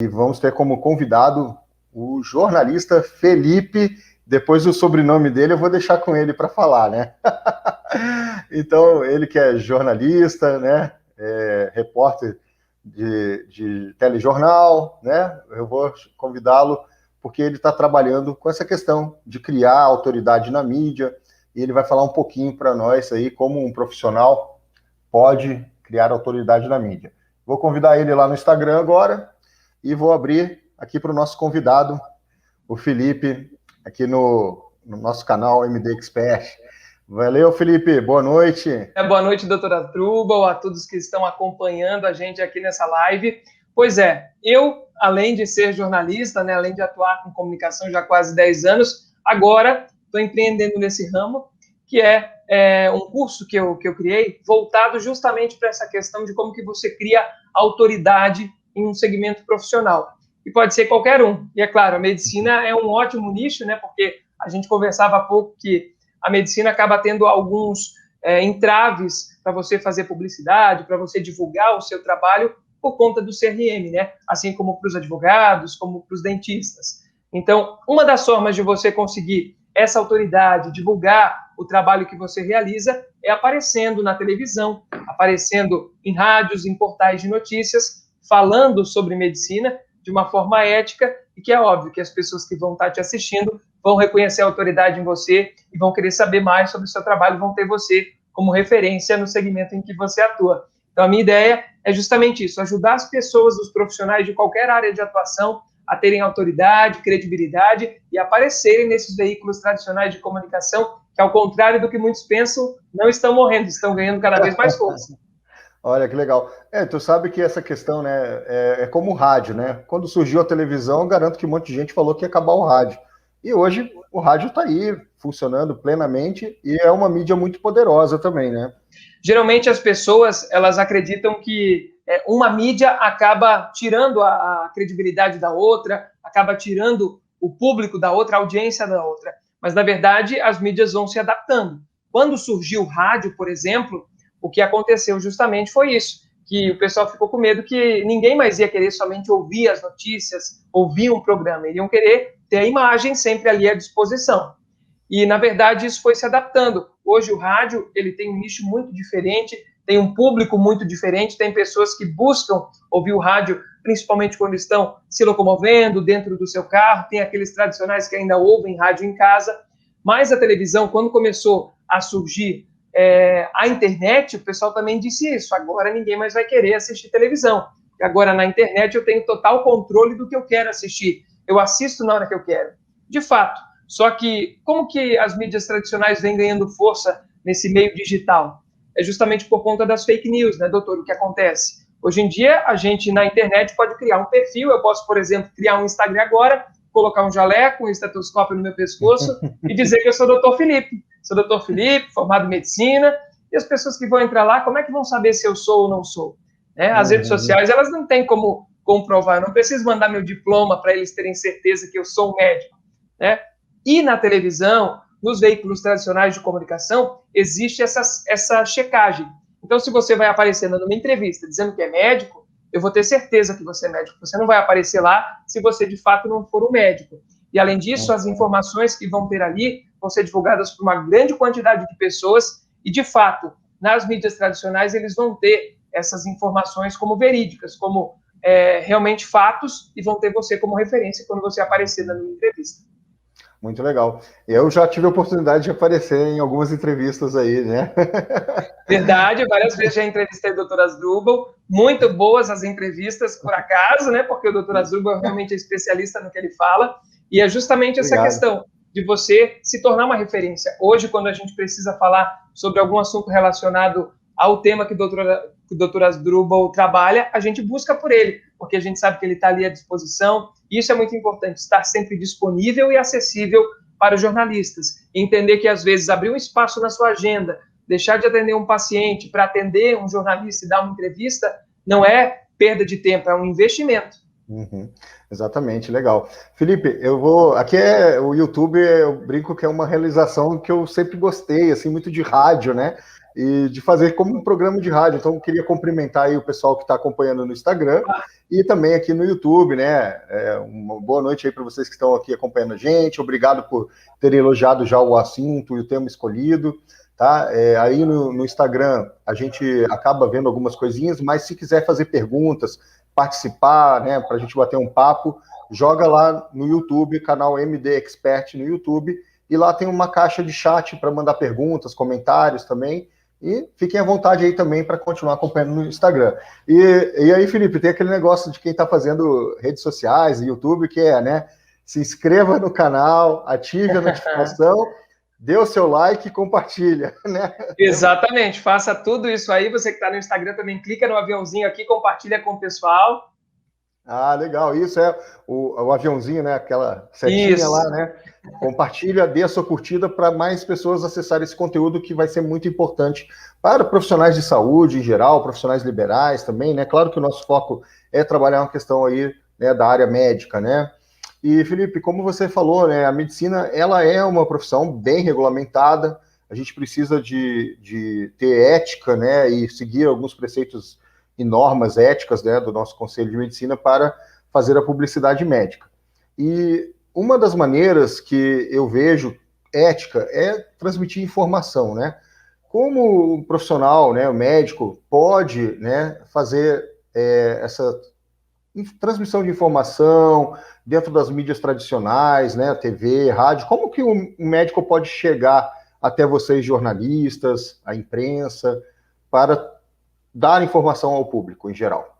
E vamos ter como convidado o jornalista Felipe. Depois o sobrenome dele eu vou deixar com ele para falar, né? Então, ele que é jornalista, né? Repórter de telejornal, né? Eu vou convidá-lo porque ele está trabalhando com essa questão de criar autoridade na mídia, e ele vai falar um pouquinho para nós aí como um profissional pode criar autoridade na mídia. Vou convidar ele lá no Instagram agora e vou abrir aqui para o nosso convidado, o Felipe, aqui no nosso canal MD Expert. Valeu, Felipe, boa noite. Boa noite, doutora Asdrubal, a todos que estão acompanhando a gente aqui nessa live. Pois é, eu, além de ser jornalista, né, além de atuar com comunicação já há quase 10 anos, agora estou empreendendo nesse ramo, que é um curso que eu criei voltado justamente para essa questão de como que você cria autoridade em um segmento profissional. E pode ser qualquer um. E é claro, a medicina é um ótimo nicho, né, porque a gente conversava há pouco que a medicina acaba tendo alguns entraves para você fazer publicidade, para você divulgar o seu trabalho por conta do CRM, né? Assim como para os advogados, como para os dentistas. Então, uma das formas de você conseguir essa autoridade, divulgar o trabalho que você realiza, é aparecendo na televisão, aparecendo em rádios, em portais de notícias, falando sobre medicina de uma forma ética, e que é óbvio que as pessoas que vão estar te assistindo vão reconhecer a autoridade em você e vão querer saber mais sobre o seu trabalho, vão ter você como referência no segmento em que você atua. Então, a minha ideia é justamente isso, ajudar as pessoas, os profissionais de qualquer área de atuação a terem autoridade, credibilidade e aparecerem nesses veículos tradicionais de comunicação, que, ao contrário do que muitos pensam, não estão morrendo, estão ganhando cada vez mais força. Olha que legal. Tu sabe que essa questão, né, é como o rádio, né? Quando surgiu a televisão, garanto que um monte de gente falou que ia acabar o rádio. E hoje o rádio está aí, funcionando plenamente, e é uma mídia muito poderosa também, né? Geralmente as pessoas, elas acreditam que uma mídia acaba tirando a credibilidade da outra, acaba tirando o público da outra, a audiência da outra. Mas, na verdade, as mídias vão se adaptando. Quando surgiu o rádio, por exemplo, o que aconteceu justamente foi isso, que o pessoal ficou com medo que ninguém mais ia querer somente ouvir as notícias, ouvir um programa, iriam querer ter a imagem sempre ali à disposição. E, na verdade, isso foi se adaptando. Hoje, o rádio ele tem um nicho muito diferente, tem um público muito diferente, tem pessoas que buscam ouvir o rádio, principalmente quando estão se locomovendo dentro do seu carro, tem aqueles tradicionais que ainda ouvem rádio em casa. Mas a televisão, quando começou a surgir a internet, o pessoal também disse isso, agora ninguém mais vai querer assistir televisão. Agora, na internet, eu tenho total controle do que eu quero assistir. Eu assisto na hora que eu quero. De fato. Só que, como que as mídias tradicionais vêm ganhando força nesse meio digital? É justamente por conta das fake news, né, doutor? O que acontece? Hoje em dia, a gente na internet pode criar um perfil, eu posso, por exemplo, criar um Instagram agora, colocar um jaleco, um estetoscópio no meu pescoço e dizer que eu sou doutor Felipe. Sou doutor Felipe, formado em medicina, e as pessoas que vão entrar lá, como é que vão saber se eu sou ou não sou? As redes sociais, elas não têm como comprovar, eu não preciso mandar meu diploma para eles terem certeza que eu sou um médico, né? E na televisão, nos veículos tradicionais de comunicação, existe essa checagem. Então, se você vai aparecendo numa entrevista dizendo que é médico, eu vou ter certeza que você é médico. Você não vai aparecer lá se você, de fato, não for um médico. E, além disso, as informações que vão ter ali vão ser divulgadas por uma grande quantidade de pessoas e, de fato, nas mídias tradicionais, eles vão ter essas informações como verídicas, como realmente fatos, e vão ter você como referência quando você aparecer na minha entrevista. Muito legal. Eu já tive a oportunidade de aparecer em algumas entrevistas aí, né? Verdade, várias vezes já entrevistei o Dr. Asdrubal, muito boas as entrevistas, por acaso, né? Porque o Dr. Asdrubal realmente é especialista no que ele fala, e é justamente essa questão de você se tornar uma referência. Hoje, quando a gente precisa falar sobre algum assunto relacionado ao tema que o Dr. Asdrubal trabalha, a gente busca por ele, porque a gente sabe que ele está ali à disposição, e isso é muito importante, estar sempre disponível e acessível para os jornalistas. E entender que, às vezes, abrir um espaço na sua agenda, deixar de atender um paciente para atender um jornalista e dar uma entrevista, não é perda de tempo, é um investimento. Exatamente, legal. Felipe, eu vou... Aqui o YouTube, eu brinco que é uma realização que eu sempre gostei, assim, muito de rádio, né? e de fazer como um programa de rádio. Então, eu queria cumprimentar aí o pessoal que está acompanhando no Instagram e também aqui no YouTube, né? Uma boa noite aí para vocês que estão aqui acompanhando a gente. Obrigado por terem elogiado já o assunto e o tema escolhido, tá? Aí no Instagram a gente acaba vendo algumas coisinhas, mas se quiser fazer perguntas, participar, né, para a gente bater um papo, joga lá no YouTube, canal MD Expert no YouTube, e lá tem uma caixa de chat para mandar perguntas, comentários também, e fiquem à vontade aí também para continuar acompanhando no Instagram. E aí, Felipe, tem aquele negócio de quem está fazendo redes sociais, YouTube, que né, se inscreva no canal, ative a notificação, dê o seu like e compartilha, né? Exatamente, faça tudo isso aí, você que está no Instagram também clica no aviãozinho aqui, compartilha com o pessoal. Ah, legal, isso é o aviãozinho, né? Aquela setinha Isso. lá, né? Compartilha, dê a sua curtida para mais pessoas acessarem esse conteúdo que vai ser muito importante para profissionais de saúde em geral, profissionais liberais também, né? Claro que o nosso foco é trabalhar uma questão aí, né, da área médica, né? E, Felipe, como você falou, né, a medicina, ela é uma profissão bem regulamentada, a gente precisa de ter ética, né, e seguir alguns preceitos e normas éticas, né, do nosso Conselho de Medicina para fazer a publicidade médica. E uma das maneiras que eu vejo ética é transmitir informação, né? Como o profissional, né, o médico, pode, né, fazer essa transmissão de informação dentro das mídias tradicionais, né, TV, rádio, como que o médico pode chegar até vocês, jornalistas, a imprensa, para dar informação ao público em geral?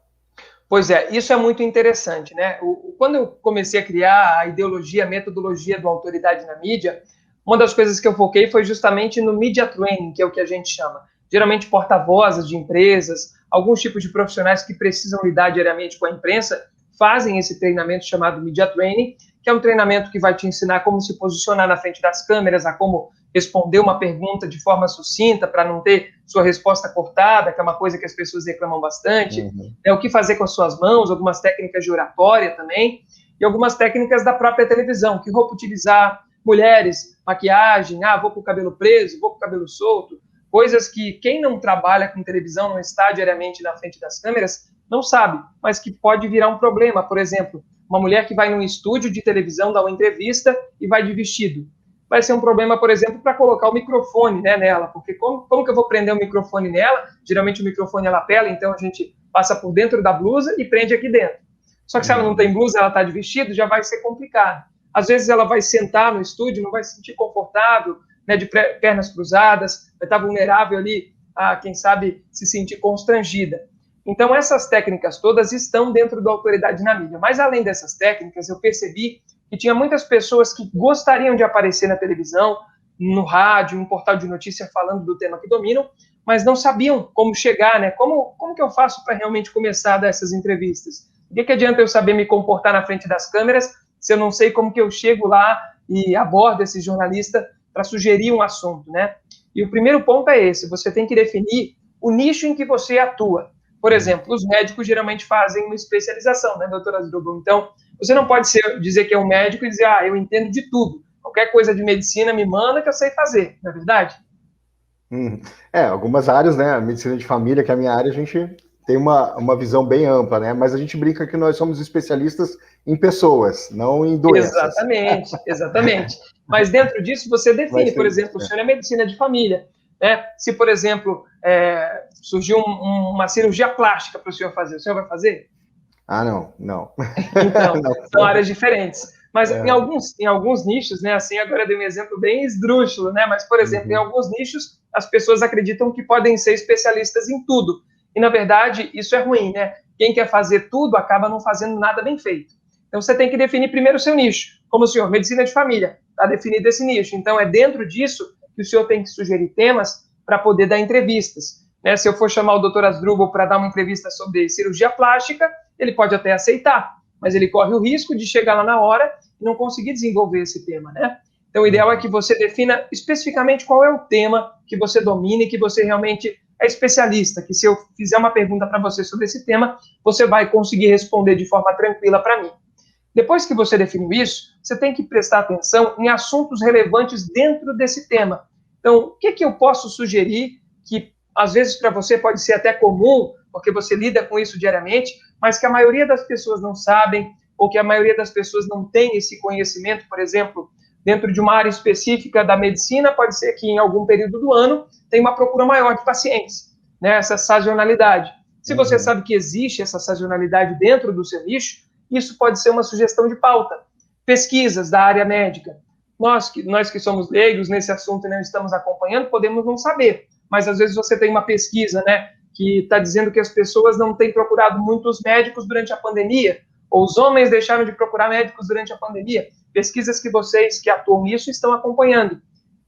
Pois é, isso é muito interessante, né? Quando eu comecei a criar a ideologia, a metodologia do Autoridade na Mídia, uma das coisas que eu foquei foi justamente no media training, que é o que a gente chama. Geralmente porta-vozes de empresas, alguns tipos de profissionais que precisam lidar diariamente com a imprensa, fazem esse treinamento chamado media training, que é um treinamento que vai te ensinar como se posicionar na frente das câmeras, a como responder uma pergunta de forma sucinta para não ter sua resposta cortada, que é uma coisa que as pessoas reclamam bastante, o que fazer com as suas mãos, algumas técnicas de oratória também, e algumas técnicas da própria televisão, que roupa utilizar, mulheres, maquiagem, vou com o cabelo preso, vou com o cabelo solto, coisas que quem não trabalha com televisão, não está diariamente na frente das câmeras, não sabe, mas que pode virar um problema. Por exemplo, uma mulher que vai num estúdio de televisão dar uma entrevista e vai de vestido. Vai ser um problema, por exemplo, para colocar o microfone, né, nela, porque como que eu vou prender o microfone nela? Geralmente o microfone é lapela, então a gente passa por dentro da blusa e prende aqui dentro. Só que se ela não tem blusa, ela está de vestido, já vai ser complicado. Às vezes ela vai sentar no estúdio, não vai se sentir confortável, né, de pernas cruzadas, vai estar vulnerável ali a, quem sabe, se sentir constrangida. Então, essas técnicas todas estão dentro da Autoridade na Mídia. Mas, além dessas técnicas, eu percebi que tinha muitas pessoas que gostariam de aparecer na televisão, no rádio, no portal de notícia falando do tema que dominam, mas não sabiam como chegar, né? Como que eu faço para realmente começar a dar essas entrevistas? O que adianta eu saber me comportar na frente das câmeras se eu não sei como que eu chego lá e abordo esse jornalista para sugerir um assunto, né? E o primeiro ponto é esse, você tem que definir o nicho em que você atua. Por exemplo, os médicos geralmente fazem uma especialização, né, doutora Zdrubel? Então, você não pode dizer que é um médico e dizer, eu entendo de tudo. Qualquer coisa de medicina me manda que eu sei fazer, não é verdade? Algumas áreas, né, a medicina de família, que é a minha área, a gente tem uma visão bem ampla, né, mas a gente brinca que nós somos especialistas em pessoas, não em doenças. Exatamente. Mas dentro disso você define, por exemplo, o senhor é medicina de família, né? Se, por exemplo, surgiu uma cirurgia plástica para o senhor vai fazer? Não. Então, são áreas diferentes. Mas em alguns nichos, né? Assim, agora eu dei um exemplo bem esdrúxulo, né? Mas, por exemplo, em alguns nichos, as pessoas acreditam que podem ser especialistas em tudo. E, na verdade, isso é ruim, né? Quem quer fazer tudo acaba não fazendo nada bem feito. Então, você tem que definir primeiro o seu nicho. Como o senhor, medicina de família, está definido esse nicho. Então, é dentro disso que o senhor tem que sugerir temas para poder dar entrevistas. Né? Se eu for chamar o Dr. Asdrubal para dar uma entrevista sobre cirurgia plástica, ele pode até aceitar, mas ele corre o risco de chegar lá na hora e não conseguir desenvolver esse tema, né? Então, o ideal é que você defina especificamente qual é o tema que você domina e que você realmente é especialista, que se eu fizer uma pergunta para você sobre esse tema, você vai conseguir responder de forma tranquila para mim. Depois que você definiu isso, você tem que prestar atenção em assuntos relevantes dentro desse tema. Então, o que eu posso sugerir que às vezes para você pode ser até comum, porque você lida com isso diariamente, mas que a maioria das pessoas não sabem, ou que a maioria das pessoas não tem esse conhecimento, por exemplo, dentro de uma área específica da medicina, pode ser que em algum período do ano tenha uma procura maior de pacientes, né, essa sazonalidade. Se você sabe que existe essa sazonalidade dentro do seu nicho, isso pode ser uma sugestão de pauta. Pesquisas da área médica. Nós que somos leigos nesse assunto e não estamos acompanhando, podemos não saber, mas às vezes você tem uma pesquisa, né, que está dizendo que as pessoas não têm procurado muitos médicos durante a pandemia, ou os homens deixaram de procurar médicos durante a pandemia. Pesquisas que vocês que atuam nisso estão acompanhando.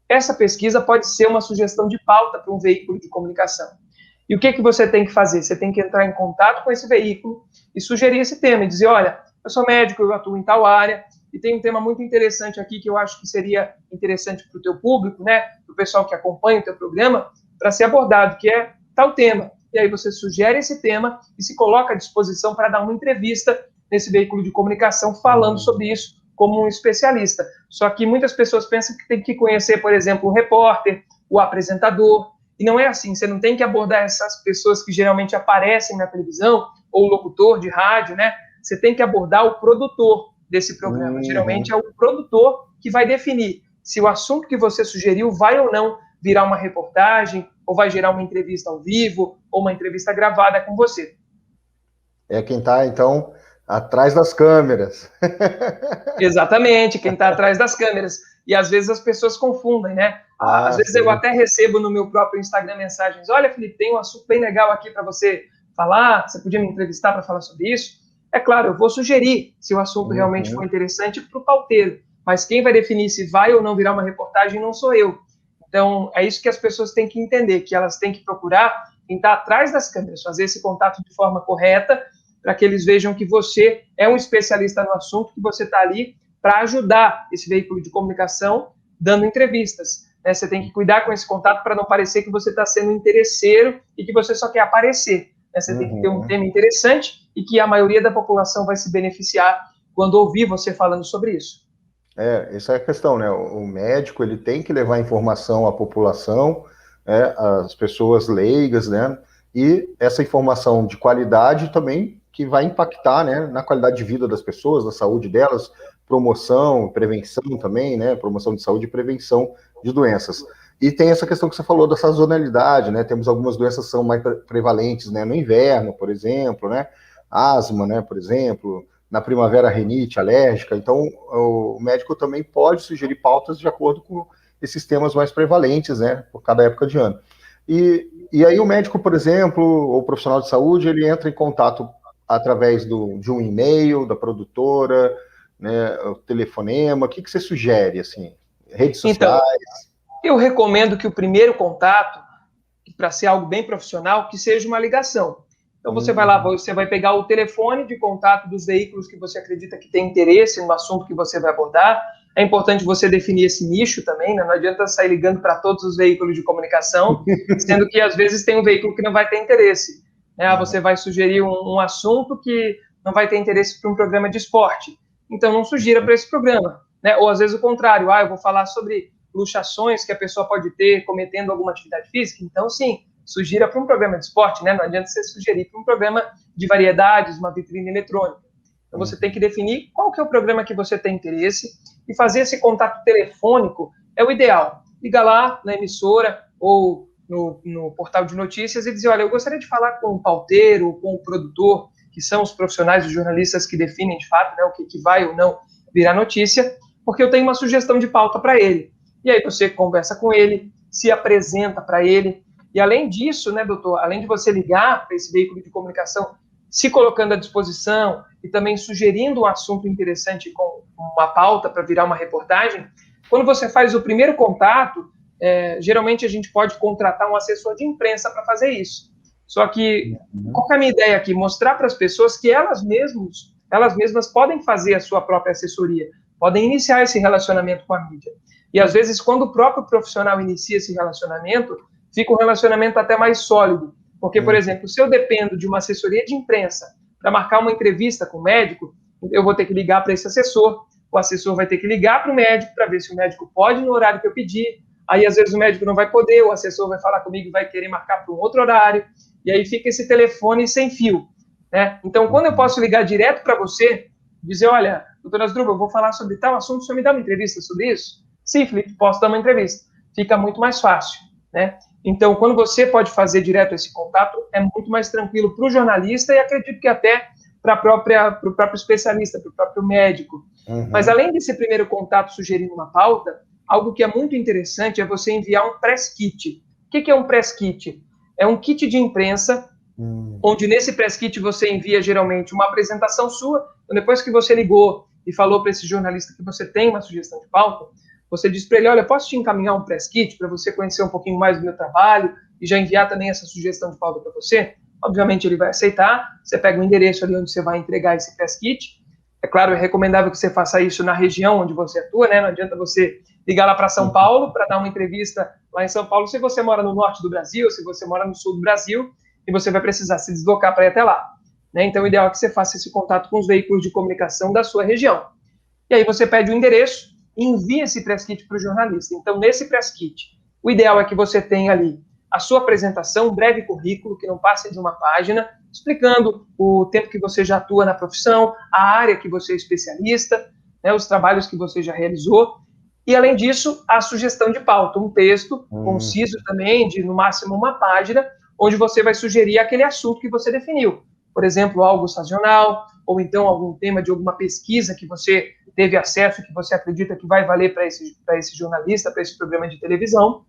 Essa pesquisa pode ser uma sugestão de pauta para um veículo de comunicação. E o que você tem que fazer? Você tem que entrar em contato com esse veículo e sugerir esse tema, e dizer, olha, eu sou médico, eu atuo em tal área, e tem um tema muito interessante aqui que eu acho que seria interessante para o teu público, né, para o pessoal que acompanha o teu programa, para ser abordado, que é tal tema. E aí você sugere esse tema e se coloca à disposição para dar uma entrevista nesse veículo de comunicação falando sobre isso como um especialista. Só que muitas pessoas pensam que tem que conhecer, por exemplo, o repórter, o apresentador, e não é assim. Você não tem que abordar essas pessoas que geralmente aparecem na televisão, ou o locutor de rádio, né? Você tem que abordar o produtor desse programa. Geralmente é o produtor que vai definir se o assunto que você sugeriu vai ou não virar uma reportagem, ou vai gerar uma entrevista ao vivo, ou uma entrevista gravada com você. É quem está, então, atrás das câmeras. Exatamente, quem está atrás das câmeras. E às vezes as pessoas confundem, né? Às vezes eu até recebo no meu próprio Instagram mensagens, olha, Felipe, tem um assunto bem legal aqui para você falar, você podia me entrevistar para falar sobre isso? É claro, eu vou sugerir, se o assunto realmente for interessante, para o pauteiro, mas quem vai definir se vai ou não virar uma reportagem não sou eu. Então, é isso que as pessoas têm que entender, que elas têm que procurar quem está atrás das câmeras, fazer esse contato de forma correta, para que eles vejam que você é um especialista no assunto, que você está ali para ajudar esse veículo de comunicação dando entrevistas. Né? Você tem que cuidar com esse contato para não parecer que você está sendo interesseiro e que você só quer aparecer. Né? Você tem que ter um tema interessante e que a maioria da população vai se beneficiar quando ouvir você falando sobre isso. Essa é a questão, né? O médico, ele tem que levar informação à população, né? Às pessoas leigas, né? E essa informação de qualidade também que vai impactar, né, na qualidade de vida das pessoas, na saúde delas, promoção, prevenção também, né? Promoção de saúde e prevenção de doenças. E tem essa questão que você falou da sazonalidade, né? Temos algumas doenças que são mais prevalentes, né? No inverno, por exemplo, né? Asma, né? Por exemplo, na primavera, rinite alérgica. Então, o médico também pode sugerir pautas de acordo com esses temas mais prevalentes, né? Por cada época de ano. E aí o médico, por exemplo, ou profissional de saúde, ele entra em contato através de um e-mail da produtora, né? O telefonema. O que você sugere, assim? Redes sociais? Então, eu recomendo que o primeiro contato, para ser algo bem profissional, que seja uma ligação. Então, você vai lá, você vai pegar o telefone de contato dos veículos que você acredita que tem interesse no assunto que você vai abordar. É importante você definir esse nicho também, né? Não adianta sair ligando para todos os veículos de comunicação, sendo que, às vezes, tem um veículo que não vai ter interesse. Né? Você vai sugerir um assunto que não vai ter interesse para um programa de esporte. Então, não sugira para esse programa. Né? Ou, às vezes, o contrário. Eu vou falar sobre luxações que a pessoa pode ter cometendo alguma atividade física. Então, sim, sugira para um programa de esporte, né? Não adianta você sugerir para um programa de variedades, uma vitrine eletrônica. Então, você tem que definir qual que é o programa que você tem interesse e fazer esse contato telefônico é o ideal. Liga lá na emissora ou no portal de notícias e dizer, olha, eu gostaria de falar com o pauteiro, com o produtor, que são os profissionais, os jornalistas que definem, de fato, né, o que vai ou não virar notícia, porque eu tenho uma sugestão de pauta para ele. E aí você conversa com ele, se apresenta para ele. E além disso, né, doutor, além de você ligar para esse veículo de comunicação, se colocando à disposição e também sugerindo um assunto interessante com uma pauta para virar uma reportagem, quando você faz o primeiro contato, geralmente a gente pode contratar um assessor de imprensa para fazer isso. Só que, qual que é a minha ideia aqui? Mostrar para as pessoas que elas mesmas podem fazer a sua própria assessoria, podem iniciar esse relacionamento com a mídia. E, às vezes, quando o próprio profissional inicia esse relacionamento, fica um relacionamento até mais sólido. Porque, por exemplo, se eu dependo de uma assessoria de imprensa para marcar uma entrevista com o médico, eu vou ter que ligar para esse assessor, o assessor vai ter que ligar para o médico para ver se o médico pode no horário que eu pedir, aí às vezes o médico não vai poder, o assessor vai falar comigo e vai querer marcar para um outro horário, e aí fica esse telefone sem fio, né? Então, quando eu posso ligar direto para você, dizer, olha, doutora Asdrubal, eu vou falar sobre tal assunto, o senhor me dá uma entrevista sobre isso? Sim, Felipe, posso dar uma entrevista. Fica muito mais fácil, né? Então, quando você pode fazer direto esse contato, é muito mais tranquilo para o jornalista e acredito que até para o próprio especialista, para o próprio médico. Mas além desse primeiro contato sugerindo uma pauta, algo que é muito interessante é você enviar um press kit. O que é um press kit? É um kit de imprensa, onde nesse press kit você envia geralmente uma apresentação sua. Então, depois que você ligou e falou para esse jornalista que você tem uma sugestão de pauta, você diz para ele, olha, posso te encaminhar um press kit para você conhecer um pouquinho mais do meu trabalho e já enviar também essa sugestão de pauta para você? Obviamente ele vai aceitar, você pega o endereço ali onde você vai entregar esse press kit. É claro, é recomendável que você faça isso na região onde você atua, né? Não adianta você ligar lá para São Paulo para dar uma entrevista lá em São Paulo se você mora no norte do Brasil, se você mora no sul do Brasil, e você vai precisar se deslocar para ir até lá, né? Então o ideal é que você faça esse contato com os veículos de comunicação da sua região. E aí você pede o endereço e envia esse press kit para o jornalista. Então, nesse press kit, o ideal é que você tenha ali a sua apresentação, um breve currículo, que não passe de uma página, explicando o tempo que você já atua na profissão, a área que você é especialista, né, os trabalhos que você já realizou, e, além disso, a sugestão de pauta, um texto conciso também, de no máximo uma página, onde você vai sugerir aquele assunto que você definiu. Por exemplo, algo sazonal, ou então algum tema de alguma pesquisa que você teve acesso, que você acredita que vai valer para esse jornalista, para esse programa de televisão.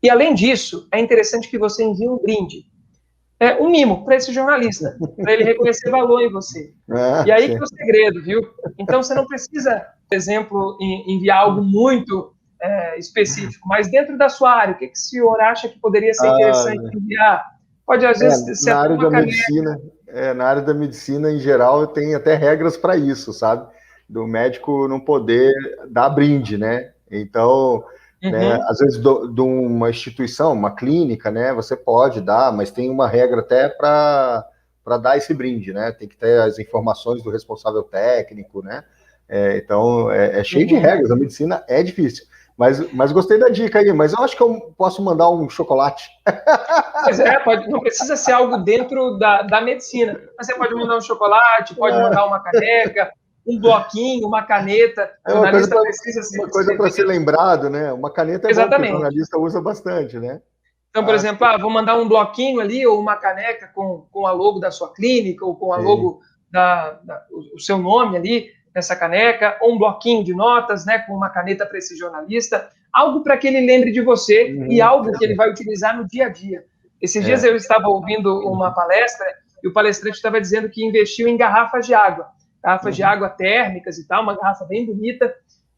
E, além disso, é interessante que você envie um brinde, um mimo para esse jornalista, para ele reconhecer valor em você. E aí que é o segredo, viu? Então, você não precisa, por exemplo, enviar algo muito específico, mas dentro da sua área, o que o senhor acha que poderia ser interessante enviar? Pode, às vezes, ser na área da caneta. medicina, na área da medicina, em geral, tem até regras para isso, sabe? Do médico não poder dar brinde, né? Então, né, às vezes, de uma instituição, uma clínica, né? Você pode dar, mas tem uma regra até para dar esse brinde, né? Tem que ter as informações do responsável técnico, né? Então, é cheio de regras, a medicina é difícil. Mas gostei da dica aí, mas eu acho que eu posso mandar um chocolate. Pois não precisa ser algo dentro da medicina. Mas você pode mandar um chocolate, pode mandar uma caneca, um bloquinho, uma caneta. O jornalista precisa ser... Uma coisa para ser lembrado, né? Uma caneta é bom, que o jornalista usa bastante, né? Então, por exemplo, vou mandar um bloquinho ali, ou uma caneca com a logo da sua clínica, ou com a logo o seu nome ali, nessa caneca, ou um bloquinho de notas, né, com uma caneta para esse jornalista, algo para que ele lembre de você e algo que ele vai utilizar no dia a dia. Esses dias eu estava ouvindo uma palestra e o palestrante estava dizendo que investiu em garrafas de água térmicas e tal, uma garrafa bem bonita,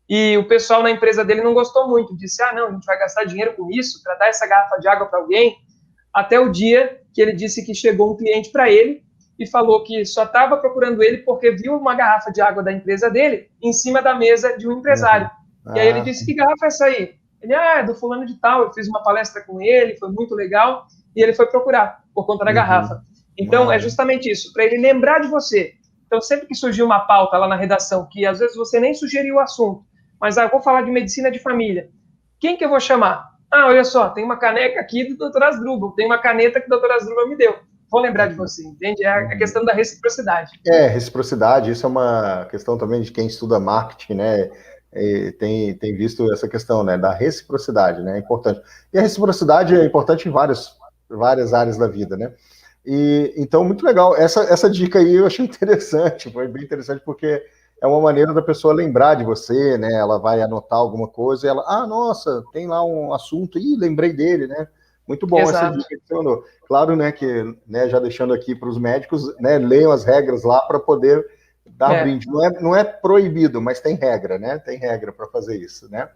e o pessoal na empresa dele não gostou muito, disse, não, a gente vai gastar dinheiro com isso, para dar essa garrafa de água para alguém, até o dia que ele disse que chegou um cliente para ele e falou que só estava procurando ele porque viu uma garrafa de água da empresa dele em cima da mesa de um empresário. E aí ele disse, que garrafa é essa aí? Ele, é do fulano de tal, eu fiz uma palestra com ele, foi muito legal, e ele foi procurar por conta da garrafa. Então, é justamente isso, para ele lembrar de você. Então, sempre que surgir uma pauta lá na redação, que às vezes você nem sugeriu o assunto, mas eu vou falar de medicina de família, quem que eu vou chamar? Olha só, tem uma caneca aqui do Dr. Asdrubal, tem uma caneta que o Dr. Asdrubal me deu. Vou lembrar de você, entende? É a questão da reciprocidade. Reciprocidade, isso é uma questão também de quem estuda marketing, né? Tem visto essa questão, né, da reciprocidade, né? É importante. E a reciprocidade é importante em várias áreas da vida, né? Então, muito legal. Essa dica aí eu achei interessante, foi bem interessante, porque é uma maneira da pessoa lembrar de você, né? Ela vai anotar alguma coisa e ela, nossa, tem lá um assunto, lembrei dele, né? Muito bom. Exato. Essa dica que você mandou. Claro, né, que, né, já deixando aqui para os médicos, né, leiam as regras lá para poder dar brinde. Não é proibido, mas tem regra, né? Tem regra para fazer isso, né?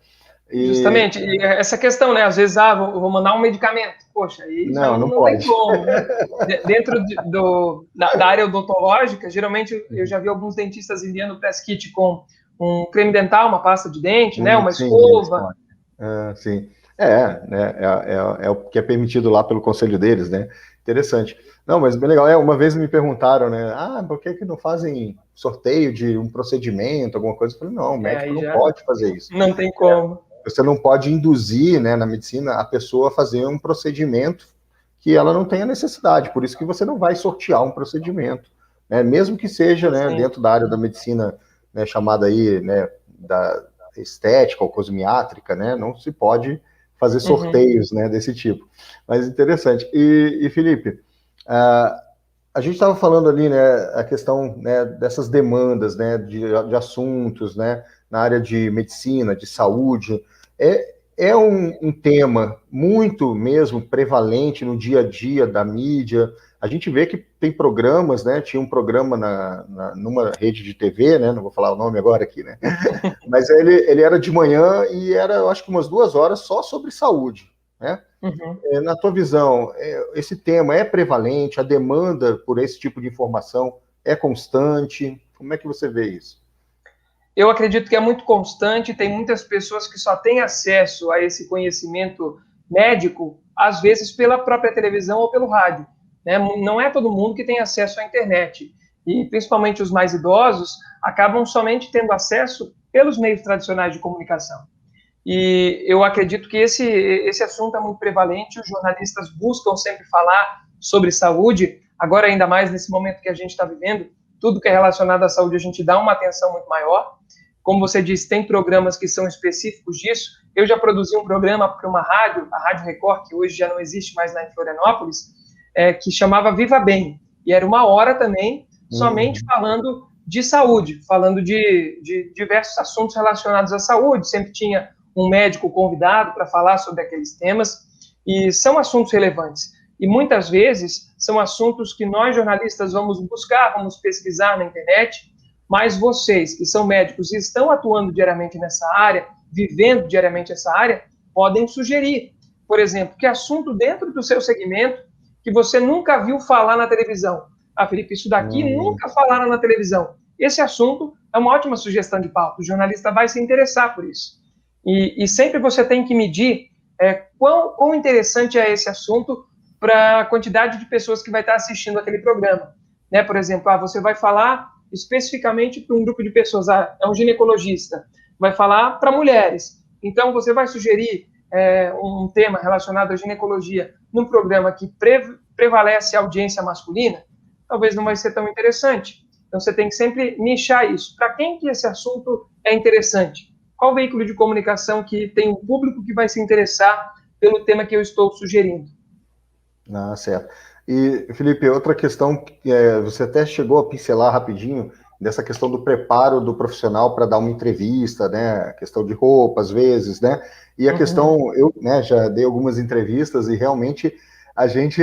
Justamente, e essa questão, né? Às vezes, vou mandar um medicamento. Poxa, aí não pode. Tem como, né? Dentro da área odontológica, geralmente eu já vi alguns dentistas enviando press kit com um creme dental, uma pasta de dente, né? Uma escova. Sim. É o que é permitido lá pelo conselho deles, né? Interessante. Não, mas bem legal. Uma vez me perguntaram, né? Por que não fazem sorteio de um procedimento, alguma coisa? Eu falei, não, o médico não pode fazer isso. Não tem como. você não pode induzir, né, na medicina a pessoa a fazer um procedimento que ela não tenha necessidade. Por isso que você não vai sortear um procedimento, né, mesmo que seja, né, dentro da área da medicina, né, chamada aí, né, da estética ou cosmiátrica, né, não se pode fazer sorteios, né, desse tipo. Mas interessante. E Felipe, a gente estava falando ali, né, a questão, né, dessas demandas, né, de assuntos, né, na área de medicina, de saúde. É um tema muito mesmo prevalente no dia a dia da mídia. A gente vê que tem programas, né? Tinha um programa numa rede de TV, né? Não vou falar o nome agora aqui, né? Mas ele era de manhã e era, eu acho que umas 2 horas só sobre saúde, né? Na tua visão, esse tema é prevalente? A demanda por esse tipo de informação é constante? Como é que você vê isso? Eu acredito que é muito constante, tem muitas pessoas que só têm acesso a esse conhecimento médico, às vezes pela própria televisão ou pelo rádio, né? Não é todo mundo que tem acesso à internet, e principalmente os mais idosos acabam somente tendo acesso pelos meios tradicionais de comunicação. E eu acredito que esse assunto é muito prevalente, os jornalistas buscam sempre falar sobre saúde, agora ainda mais nesse momento que a gente está vivendo, tudo que é relacionado à saúde a gente dá uma atenção muito maior. Como você disse, tem programas que são específicos disso. Eu já produzi um programa para uma rádio, a Rádio Record, que hoje já não existe mais lá em Florianópolis, que chamava Viva Bem. E era 1 hora também, somente falando de saúde, falando de diversos assuntos relacionados à saúde. Sempre tinha um médico convidado para falar sobre aqueles temas. E são assuntos relevantes. E muitas vezes são assuntos que nós, jornalistas, vamos buscar, vamos pesquisar na internet, mas vocês, que são médicos e estão atuando diariamente nessa área, vivendo diariamente essa área, podem sugerir, por exemplo, que assunto dentro do seu segmento que você nunca viu falar na televisão. Ah, Felipe, isso daqui nunca falaram na televisão. Esse assunto é uma ótima sugestão de pauta. O jornalista vai se interessar por isso. E sempre você tem que medir quão interessante é esse assunto para a quantidade de pessoas que vai estar assistindo aquele programa. Né? Por exemplo, você vai falar especificamente para um grupo de pessoas, é um ginecologista, vai falar para mulheres. Então, você vai sugerir um tema relacionado à ginecologia num programa que prevalece a audiência masculina, talvez não vai ser tão interessante. Então, você tem que sempre nichar isso. Para quem que esse assunto é interessante? Qual veículo de comunicação que tem um público que vai se interessar pelo tema que eu estou sugerindo? Certo. E, Felipe, outra questão que você até chegou a pincelar rapidinho, dessa questão do preparo do profissional para dar uma entrevista, né? A questão de roupa, às vezes, né? E a questão, eu, né, já dei algumas entrevistas e realmente a gente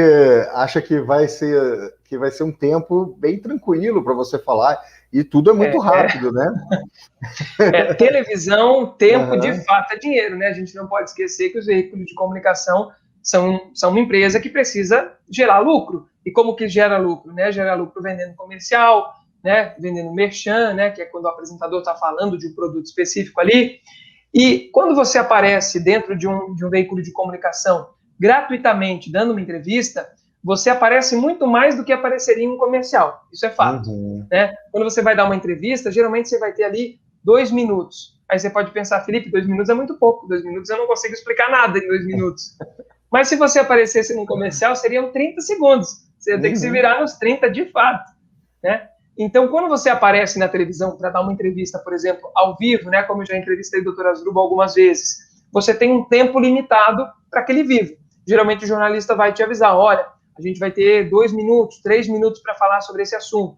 acha que vai ser um tempo bem tranquilo para você falar, e tudo é muito rápido, né? Televisão, tempo, de fato, é dinheiro, né? A gente não pode esquecer que os veículos de comunicação são uma empresa que precisa gerar lucro. E como que gera lucro? Né? Gera lucro vendendo comercial, né? Vendendo merchan, né? Que é quando o apresentador está falando de um produto específico ali. E quando você aparece dentro de um veículo de comunicação gratuitamente dando uma entrevista, você aparece muito mais do que apareceria em um comercial. Isso é fato. Né? Quando você vai dar uma entrevista, geralmente você vai ter ali 2 minutos. Aí você pode pensar, Felipe, 2 minutos é muito pouco. 2 minutos eu não consigo explicar nada em 2 minutos. Mas se você aparecesse num comercial, seriam 30 segundos. Você ia ter que se virar nos 30 de fato. Né? Então, quando você aparece na televisão para dar uma entrevista, por exemplo, ao vivo, né, como eu já entrevistei a doutora Asdrubal algumas vezes, você tem um tempo limitado para aquele vivo. Geralmente o jornalista vai te avisar, olha, a gente vai ter 2 minutos, 3 minutos para falar sobre esse assunto.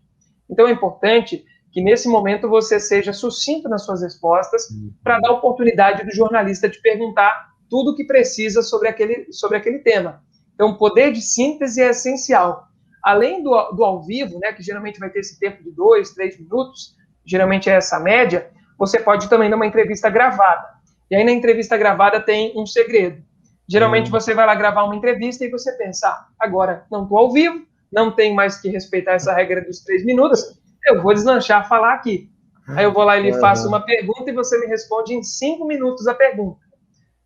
Então é importante que nesse momento você seja sucinto nas suas respostas para dar a oportunidade do jornalista de perguntar tudo o que precisa sobre aquele tema. Então, o poder de síntese é essencial. Além do ao vivo, né, que geralmente vai ter esse tempo de 2, 3 minutos, geralmente é essa média, você pode também dar uma entrevista gravada. E aí, na entrevista gravada, tem um segredo. Geralmente, você vai lá gravar uma entrevista e você pensa, agora não estou ao vivo, não tenho mais que respeitar essa regra dos 3 minutos, eu vou deslanchar, falar aqui. Aí eu vou lá e lhe faço uma pergunta e você me responde em 5 minutos a pergunta.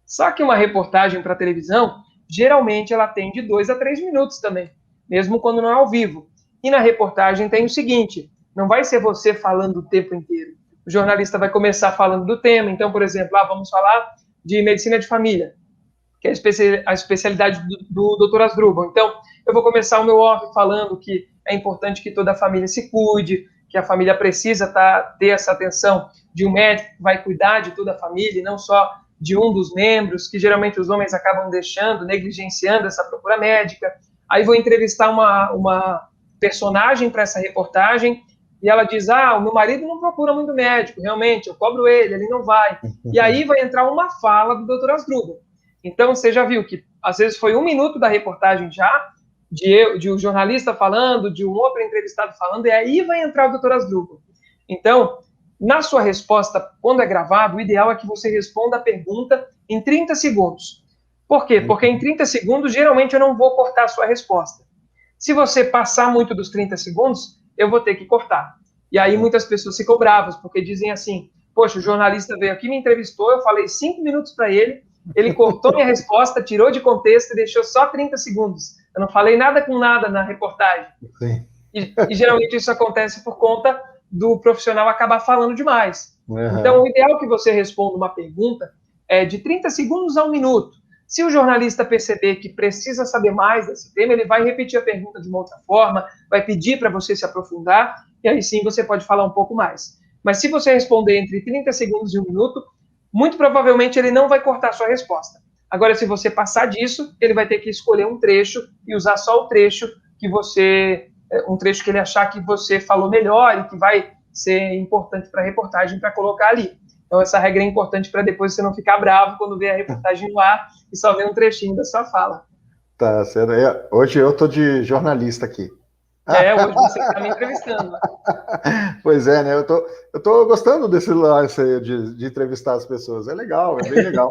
Só que uma reportagem para televisão, geralmente ela tem de 2 a 3 minutos também, mesmo quando não é ao vivo. E na reportagem tem o seguinte, não vai ser você falando o tempo inteiro. O jornalista vai começar falando do tema. Então, por exemplo, vamos falar de medicina de família, que é a especialidade do Dr. Asdrubal. Então, eu vou começar o meu off falando que é importante que toda a família se cuide, que a família precisa ter essa atenção de um médico que vai cuidar de toda a família, e não só de um dos membros, que geralmente os homens acabam deixando, negligenciando essa procura médica. Aí vou entrevistar uma personagem para essa reportagem, e ela diz, o meu marido não procura muito médico, realmente, eu cobro ele não vai. E aí vai entrar uma fala do Dr. Asdrubal. Então, você já viu que, às vezes, foi 1 minuto da reportagem já, de um jornalista falando, de um outro entrevistado falando, e aí vai entrar o Dr. Asdrubal. Então, na sua resposta, quando é gravado, o ideal é que você responda a pergunta em 30 segundos. Por quê? Porque em 30 segundos, geralmente, eu não vou cortar a sua resposta. Se você passar muito dos 30 segundos, eu vou ter que cortar. E aí muitas pessoas ficam bravas, porque dizem assim, poxa, o jornalista veio aqui, me entrevistou, eu falei 5 minutos para ele cortou minha resposta, tirou de contexto e deixou só 30 segundos. Eu não falei nada com nada na reportagem. Sim. E geralmente isso acontece por conta do profissional acabar falando demais. Então, o ideal é que você responda uma pergunta de 30 segundos a 1 minuto. Se o jornalista perceber que precisa saber mais desse tema, ele vai repetir a pergunta de uma outra forma, vai pedir para você se aprofundar, e aí sim você pode falar um pouco mais. Mas se você responder entre 30 segundos e 1 minuto, muito provavelmente ele não vai cortar a sua resposta. Agora, se você passar disso, ele vai ter que escolher um trecho e usar só o trecho um trecho que ele achar que você falou melhor e que vai ser importante para a reportagem para colocar ali. Então, essa regra é importante para depois você não ficar bravo quando vê a reportagem no ar e só vê um trechinho da sua fala. Tá, certo. Hoje eu tô de jornalista aqui. Hoje você está me entrevistando. Pois é, né? Eu tô gostando desse lance aí de entrevistar as pessoas. É legal, é bem legal.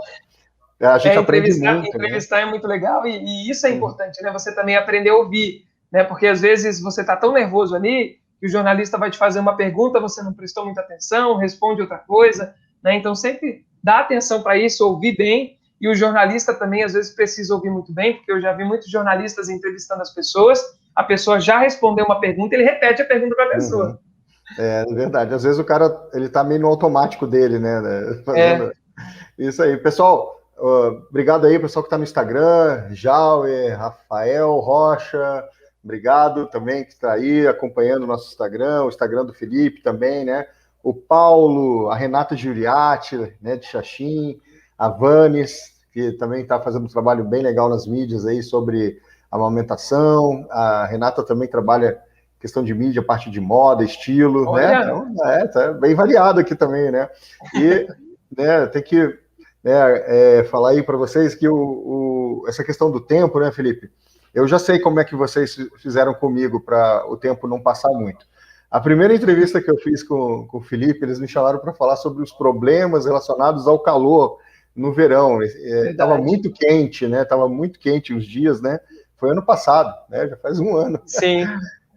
A gente aprende muito. Entrevistar, né? É muito legal e isso é importante, né? Você também aprender a ouvir, né? Porque às vezes você está tão nervoso ali que o jornalista vai te fazer uma pergunta, você não prestou muita atenção, responde outra coisa, né? Então sempre dá atenção para isso, ouvir bem. E o jornalista também, às vezes, precisa ouvir muito bem, porque eu já vi muitos jornalistas entrevistando as pessoas, a pessoa já respondeu uma pergunta, ele repete a pergunta para a pessoa. É verdade. Às vezes o cara, ele tá meio no automático dele, né? Fazendo isso aí. Pessoal, obrigado aí, pessoal que tá no Instagram, Jauer, Rafael Rocha, obrigado também que está aí acompanhando o nosso Instagram, o Instagram do Felipe também, né? O Paulo, a Renata Giuliatti, né, de Xaxim, a Vanes, que também está fazendo um trabalho bem legal nas mídias aí sobre amamentação. A Renata também trabalha questão de mídia, parte de moda, estilo. Olha. Né? Então, tá bem variado aqui também, né? E né, tem que falar aí para vocês que essa questão do tempo, né, Felipe? Eu já sei como é que vocês fizeram comigo para o tempo não passar muito. A primeira entrevista que eu fiz com o Felipe, eles me chamaram para falar sobre os problemas relacionados ao calor no verão. Estava muito quente, né? Estava muito quente os dias, né? Foi ano passado, né? Já faz 1 ano. Sim.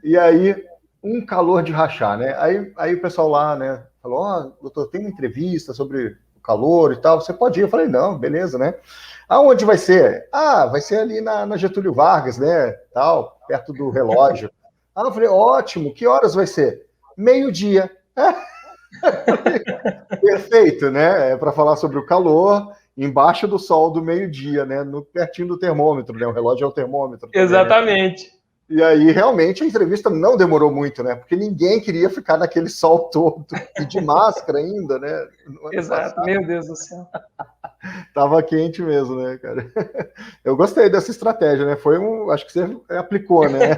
E aí, um calor de rachar, né? Aí o pessoal lá, né? Falou, doutor, tem uma entrevista sobre o calor e tal, você pode ir? Eu falei, não, beleza, né? Aonde vai ser? Vai ser ali na Getúlio Vargas, né? Tal, perto do relógio. Eu falei, ótimo, que horas vai ser? 12:00. Perfeito, né? Para falar sobre o calor, embaixo do sol do 12:00, né? Pertinho do termômetro, né? O relógio é o termômetro. Exatamente. Né? E aí, realmente, a entrevista não demorou muito, né? Porque ninguém queria ficar naquele sol todo e de máscara ainda, né? Exato, meu Deus do céu. Tava quente mesmo, né, cara? Eu gostei dessa estratégia, né? Acho que você aplicou, né?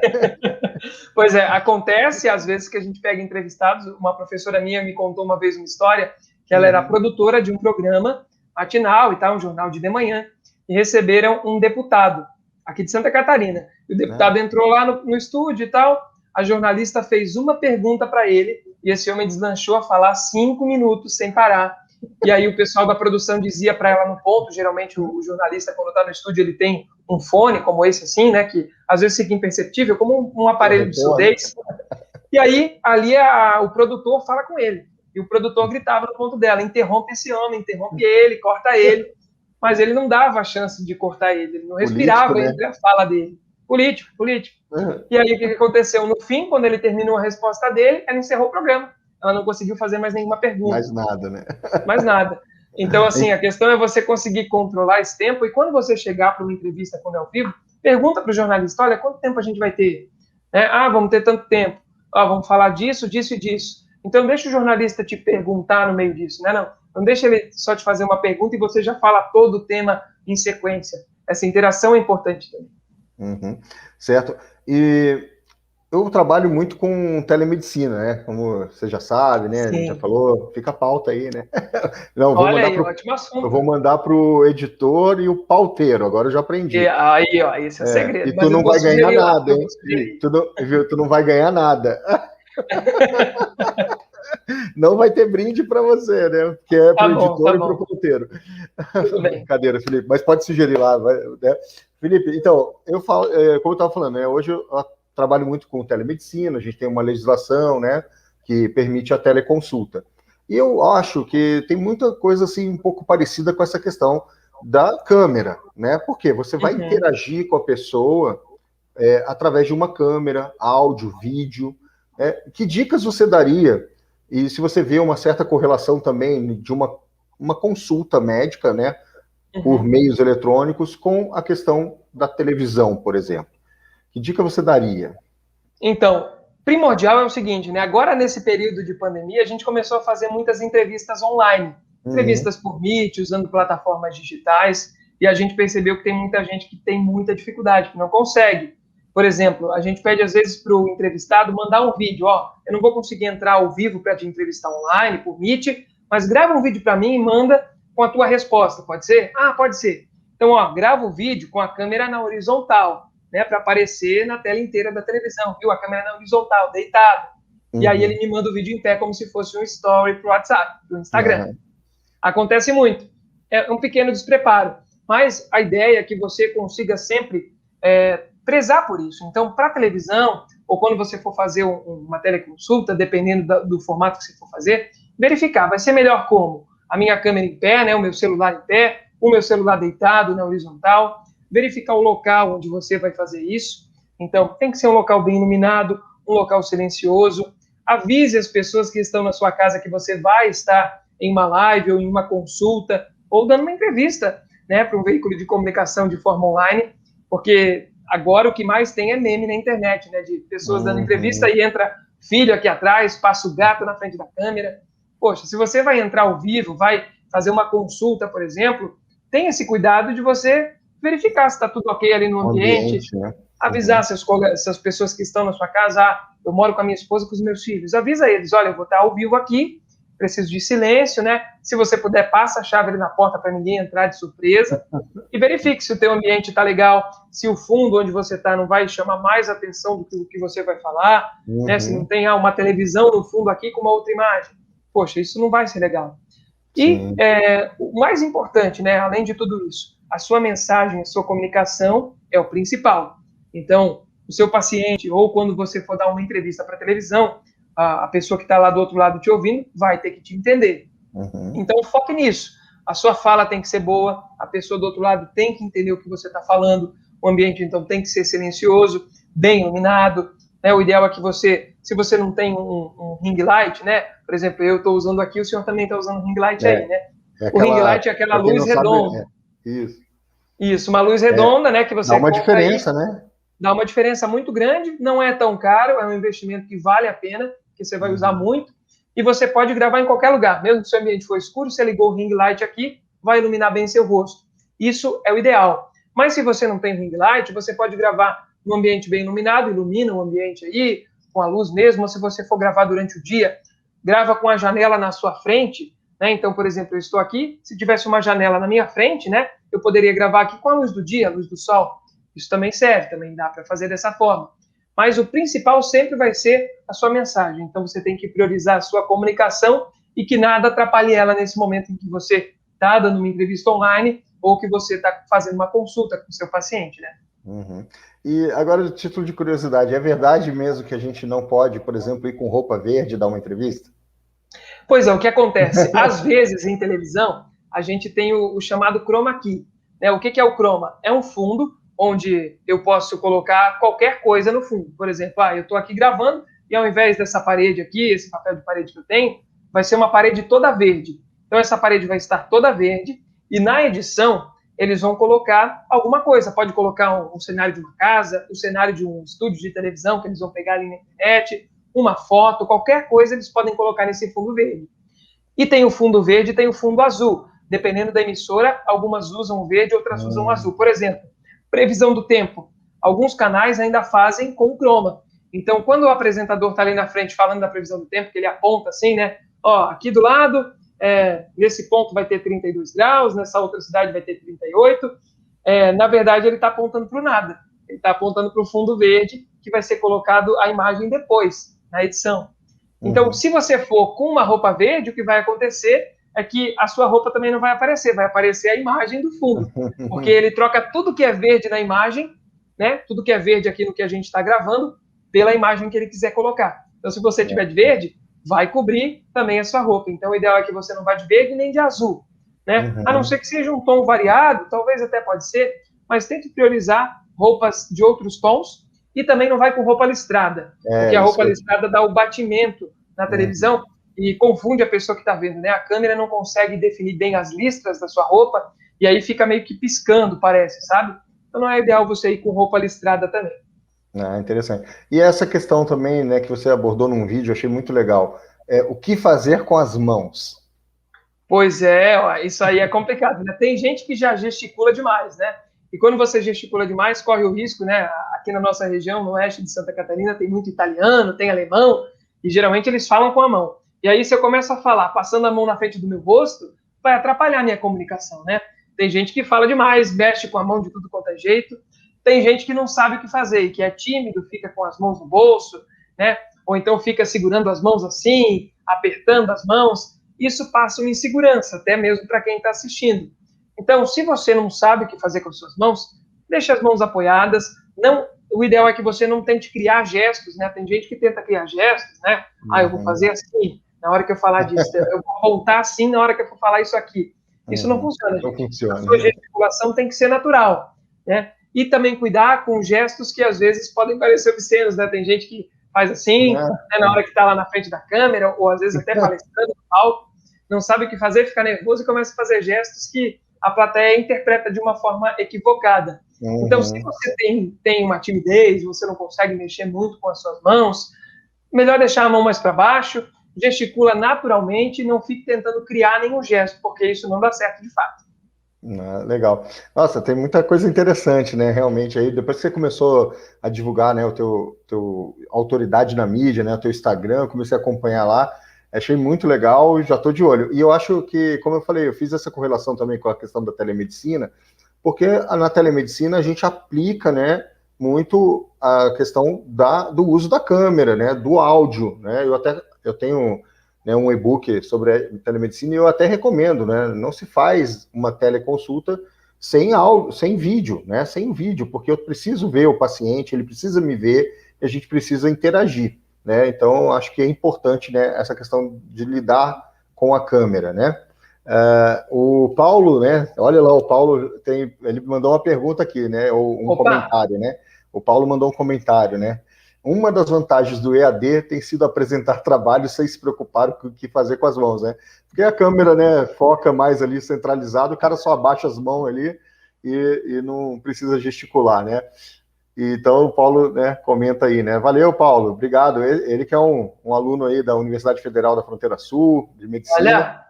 Pois é, acontece às vezes que a gente pega entrevistados. Uma professora minha me contou uma vez uma história que ela era produtora de um programa matinal e tal, um jornal de manhã, e receberam um deputado aqui de Santa Catarina. E o deputado entrou lá no estúdio e tal, a jornalista fez uma pergunta para ele e esse homem deslanchou a falar 5 minutos sem parar. E aí o pessoal da produção dizia para ela no ponto, geralmente o jornalista, quando está no estúdio, ele tem um fone como esse, assim, né, que às vezes fica imperceptível, como um aparelho de surdez. E aí, ali, o produtor fala com ele. E o produtor gritava no ponto dela, interrompe esse homem, interrompe ele, corta ele. Mas ele não dava a chance de cortar ele não respirava político, entre a fala dele. Político. E aí, o que aconteceu? No fim, quando ele terminou a resposta dele, ela encerrou o programa. Ela não conseguiu fazer mais nenhuma pergunta. Mais nada, né? Mais nada. Então, assim, a questão é você conseguir controlar esse tempo e quando você chegar para uma entrevista quando é ao vivo, pergunta para o jornalista, olha, quanto tempo a gente vai ter? Vamos ter tanto tempo. Vamos falar disso, disso e disso. Então, deixa o jornalista te perguntar no meio disso, né? Não deixa ele só te fazer uma pergunta e você já fala todo o tema em sequência. Essa interação é importante também. Uhum, certo. E eu trabalho muito com telemedicina, né? Como você já sabe, né? A gente já Sim. falou, fica a pauta aí, né? Não, Olha aí, ótimo assunto. eu vou mandar para o editor e o pauteiro, agora eu já aprendi. Aí, ó, esse é o segredo. E tu Mas eu não vou vai ganhar sugerir lá. nada, hein? Viu? Tu não vai ganhar nada. Não vai ter brinde para você, né? Porque é para o editor e para o ponteiro. Brincadeira, Felipe, mas pode sugerir lá. Né? Felipe, então, eu falo, como eu estava falando, né? Hoje eu trabalho muito com telemedicina, a gente tem uma legislação, né, que permite a teleconsulta. E eu acho que tem muita coisa assim um pouco parecida com essa questão da câmera, né? Porque você vai interagir com a pessoa através de uma câmera, áudio, vídeo. Que dicas você daria? E se você vê uma certa correlação também de uma consulta médica, né, por meios eletrônicos com a questão da televisão, por exemplo. Que dica você daria? Então, primordial é o seguinte, né? Agora, nesse período de pandemia, a gente começou a fazer muitas entrevistas online. Entrevistas por Meet, usando plataformas digitais, e a gente percebeu que tem muita gente que tem muita dificuldade, que não consegue. Por exemplo, a gente pede às vezes para o entrevistado mandar um vídeo, eu não vou conseguir entrar ao vivo para te entrevistar online, por Meet, mas grava um vídeo para mim e manda com a tua resposta, pode ser? Pode ser. Então, grava o vídeo com a câmera na horizontal, né, para aparecer na tela inteira da televisão, viu? A câmera na horizontal, deitado. E aí ele me manda o vídeo em pé como se fosse um story para o WhatsApp, para o Instagram. Acontece muito. É um pequeno despreparo. Mas a ideia é que você consiga sempre prezar por isso. Então, para a televisão, ou quando você for fazer uma teleconsulta, dependendo do formato que você for fazer, verificar. Vai ser melhor como? A minha câmera em pé, né, o meu celular em pé, o meu celular deitado na horizontal, verificar o local onde você vai fazer isso. Então, tem que ser um local bem iluminado, um local silencioso. Avise as pessoas que estão na sua casa que você vai estar em uma live ou em uma consulta ou dando uma entrevista, né, para um veículo de comunicação de forma online, porque agora o que mais tem é meme na internet, né, de pessoas dando entrevista e entra filho aqui atrás, passa o gato na frente da câmera. Poxa, se você vai entrar ao vivo, vai fazer uma consulta, por exemplo, tenha esse cuidado de você verificar se está tudo ok ali no ambiente, né? Avisar essas pessoas que estão na sua casa, eu moro com a minha esposa e com os meus filhos, avisa eles, olha, eu vou estar ao vivo aqui, preciso de silêncio, né? Se você puder, passa a chave ali na porta para ninguém entrar de surpresa e verifique se o teu ambiente está legal, se o fundo onde você está não vai chamar mais atenção do que o que você vai falar, né? Se não tem uma televisão no fundo aqui com uma outra imagem. Poxa, isso não vai ser legal. E o mais importante, né, além de tudo isso, a sua mensagem, a sua comunicação é o principal. Então, o seu paciente, ou quando você for dar uma entrevista para a televisão, a pessoa que está lá do outro lado te ouvindo vai ter que te entender. Então, foque nisso. A sua fala tem que ser boa, a pessoa do outro lado tem que entender o que você está falando, o ambiente, então, tem que ser silencioso, bem iluminado. Né? O ideal é que você, se você não tem um ring light, né? Por exemplo, eu estou usando aqui, o senhor também está usando um ring light aí, né? O ring light é aquela luz redonda. Isso, uma luz redonda, né? Que você dá uma diferença, aí, né? Dá uma diferença muito grande, não é tão caro, é um investimento que vale a pena, que você vai usar muito, e você pode gravar em qualquer lugar, mesmo que o seu ambiente for escuro, você ligou o ring light aqui, vai iluminar bem seu rosto. Isso é o ideal. Mas se você não tem ring light, você pode gravar num ambiente bem iluminado, ilumina o ambiente aí, com a luz mesmo, ou se você for gravar durante o dia, grava com a janela na sua frente, né? Então, por exemplo, eu estou aqui, se tivesse uma janela na minha frente, né, eu poderia gravar aqui com a luz do dia, a luz do sol. Isso também serve, também dá para fazer dessa forma. Mas o principal sempre vai ser a sua mensagem. Então, você tem que priorizar a sua comunicação e que nada atrapalhe ela nesse momento em que você está dando uma entrevista online ou que você está fazendo uma consulta com o seu paciente, né? E agora, título de curiosidade, é verdade mesmo que a gente não pode, por exemplo, ir com roupa verde dar uma entrevista? Pois é, o que acontece? Às vezes, em televisão, a gente tem o chamado chroma key. Né? O que é o chroma? É um fundo onde eu posso colocar qualquer coisa no fundo. Por exemplo, eu estou aqui gravando e ao invés dessa parede aqui, esse papel de parede que eu tenho, vai ser uma parede toda verde. Então, essa parede vai estar toda verde e na edição eles vão colocar alguma coisa. Pode colocar um cenário de uma casa, um cenário de um estúdio de televisão que eles vão pegar ali na internet, uma foto, qualquer coisa eles podem colocar nesse fundo verde. E tem o fundo verde e tem o fundo azul. Dependendo da emissora, algumas usam verde, outras usam azul. Por exemplo, previsão do tempo. Alguns canais ainda fazem com croma. Então, quando o apresentador está ali na frente falando da previsão do tempo, que ele aponta assim, né? Ó, aqui do lado, nesse ponto vai ter 32 graus, nessa outra cidade vai ter 38. Na verdade, ele está apontando para o nada. Ele está apontando para o fundo verde, que vai ser colocado a imagem depois, na edição. Então, se você for com uma roupa verde, o que vai acontecer é que a sua roupa também não vai aparecer a imagem do fundo, porque ele troca tudo que é verde na imagem, né? Tudo que é verde aqui no que a gente está gravando, pela imagem que ele quiser colocar. Então, se você tiver de verde, vai cobrir também a sua roupa. Então, o ideal é que você não vá de verde nem de azul, né? A não ser que seja um tom variado, talvez até pode ser, mas tente priorizar roupas de outros tons e também não vai com roupa listrada, porque a roupa listrada dá o batimento na televisão e confunde a pessoa que está vendo, né? A câmera não consegue definir bem as listras da sua roupa e aí fica meio que piscando, parece, sabe? Então não é ideal você ir com roupa listrada também. Interessante. E essa questão também, né, que você abordou num vídeo, eu achei muito legal. O que fazer com as mãos? Pois é, ó, isso aí é complicado, né? Tem gente que já gesticula demais, né? E quando você gesticula demais, corre o risco, né? Aqui na nossa região, no oeste de Santa Catarina, tem muito italiano, tem alemão, e geralmente eles falam com a mão. E aí, se eu começo a falar passando a mão na frente do meu rosto, vai atrapalhar a minha comunicação, né? Tem gente que fala demais, mexe com a mão de tudo quanto é jeito. Tem gente que não sabe o que fazer, e que é tímido, fica com as mãos no bolso, né? Ou então fica segurando as mãos assim, apertando as mãos. Isso passa uma insegurança, até mesmo para quem está assistindo. Então, se você não sabe o que fazer com as suas mãos, deixe as mãos apoiadas. Não, o ideal é que você não tente criar gestos, né? Tem gente que tenta criar gestos, né? Eu vou fazer assim na hora que eu falar disso. Eu vou apontar assim na hora que eu for falar isso aqui. Isso não funciona, gente. Não funciona. A sua gesticulação tem que ser natural, né? E também cuidar com gestos que às vezes podem parecer obscenos, né? Tem gente que faz assim, né, na hora que está lá na frente da câmera, ou às vezes até palestrando no palco, não sabe o que fazer, fica nervoso e começa a fazer gestos que a plateia interpreta de uma forma equivocada. Então, se você tem uma timidez, você não consegue mexer muito com as suas mãos, melhor deixar a mão mais para baixo, gesticula naturalmente e não fique tentando criar nenhum gesto, porque isso não dá certo de fato. Legal. Nossa, tem muita coisa interessante, né? Realmente aí, depois que você começou a divulgar, né, o teu autoridade na mídia, né, o teu Instagram, eu comecei a acompanhar lá, achei muito legal e já estou de olho. E eu acho que, como eu falei, eu fiz essa correlação também com a questão da telemedicina, porque na telemedicina a gente aplica, né, muito a questão do uso da câmera, né, do áudio, né? Eu tenho, né, um e-book sobre telemedicina e eu até recomendo, né? Não se faz uma teleconsulta sem áudio, sem vídeo, né? Sem vídeo, porque eu preciso ver o paciente, ele precisa me ver, e a gente precisa interagir, né? Então, acho que é importante, né, essa questão de lidar com a câmera, né? O Paulo, né? Olha lá, o Paulo ele mandou uma pergunta aqui, né? Ou um comentário, né? O Paulo mandou um comentário, né? Uma das vantagens do EAD tem sido apresentar trabalho sem se preocupar com o que fazer com as mãos, né? Porque a câmera, né, foca mais ali centralizado, o cara só abaixa as mãos ali e não precisa gesticular, né? Então o Paulo, né, comenta aí, né? Valeu, Paulo, obrigado. Ele que é um aluno aí da Universidade Federal da Fronteira Sul, de Medicina.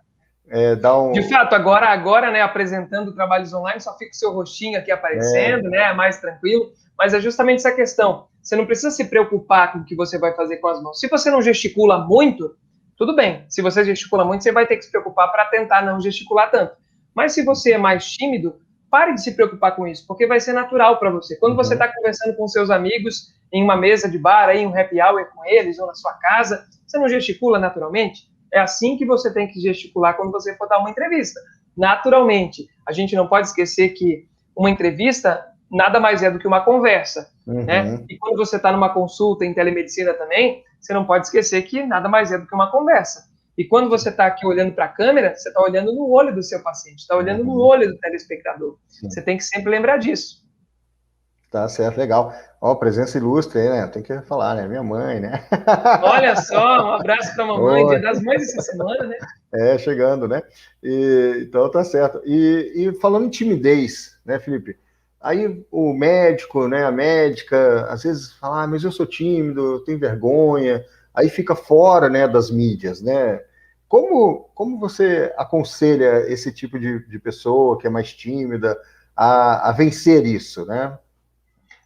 Olha, de fato, agora, né, apresentando trabalhos online, só fica o seu rostinho aqui aparecendo, né? Mais tranquilo. Mas é justamente essa questão. Você não precisa se preocupar com o que você vai fazer com as mãos. Se você não gesticula muito, tudo bem. Se você gesticula muito, você vai ter que se preocupar para tentar não gesticular tanto. Mas se você é mais tímido, pare de se preocupar com isso, porque vai ser natural para você. Quando você está conversando com seus amigos em uma mesa de bar, em um happy hour com eles, ou na sua casa, você não gesticula naturalmente? É assim que você tem que gesticular quando você for dar uma entrevista. Naturalmente. A gente não pode esquecer que uma entrevista nada mais é do que uma conversa, né? E quando você está numa consulta em telemedicina também, você não pode esquecer que nada mais é do que uma conversa. E quando você está aqui olhando para a câmera, você está olhando no olho do seu paciente, está olhando no olho do telespectador. Sim. Você tem que sempre lembrar disso. Tá certo, legal. Ó, presença ilustre aí, né? Tem que falar, né? Minha mãe, né? Olha só, um abraço para a mamãe, Oi. Dia das Mães essa semana, né? Chegando, né? Então tá certo. E falando em timidez, né, Felipe? Aí o médico, né, a médica, às vezes fala, mas eu sou tímido, eu tenho vergonha, aí fica fora, né, das mídias, né? Como você aconselha esse tipo de pessoa que é mais tímida a vencer isso, né?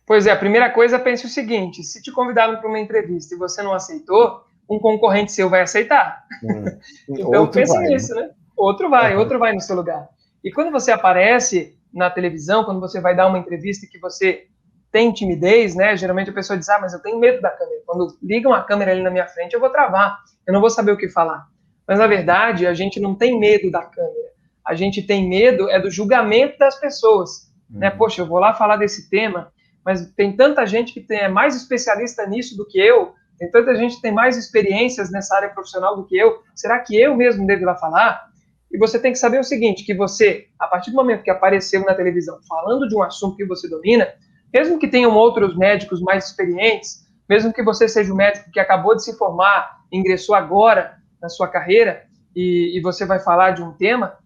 Pois é, a primeira coisa, pense o seguinte: se te convidaram para uma entrevista e você não aceitou, um concorrente seu vai aceitar. Hum. Então Outro pense vai, né? nisso, né? Outro vai no seu lugar. E quando você aparece na televisão, quando você vai dar uma entrevista que você tem timidez, né? Geralmente a pessoa diz: mas eu tenho medo da câmera. Quando ligam a câmera ali na minha frente, eu vou travar, eu não vou saber o que falar. Mas na verdade, a gente não tem medo da câmera. A gente tem medo do julgamento das pessoas, né? Poxa, eu vou lá falar desse tema, mas tem tanta gente que é mais especialista nisso do que eu, tem tanta gente que tem mais experiências nessa área profissional do que eu, será que eu mesmo devo ir lá falar? E você tem que saber o seguinte, que você, a partir do momento que apareceu na televisão falando de um assunto que você domina, mesmo que tenham outros médicos mais experientes, mesmo que você seja um médico que acabou de se formar, ingressou agora na sua carreira, e você vai falar de um tema,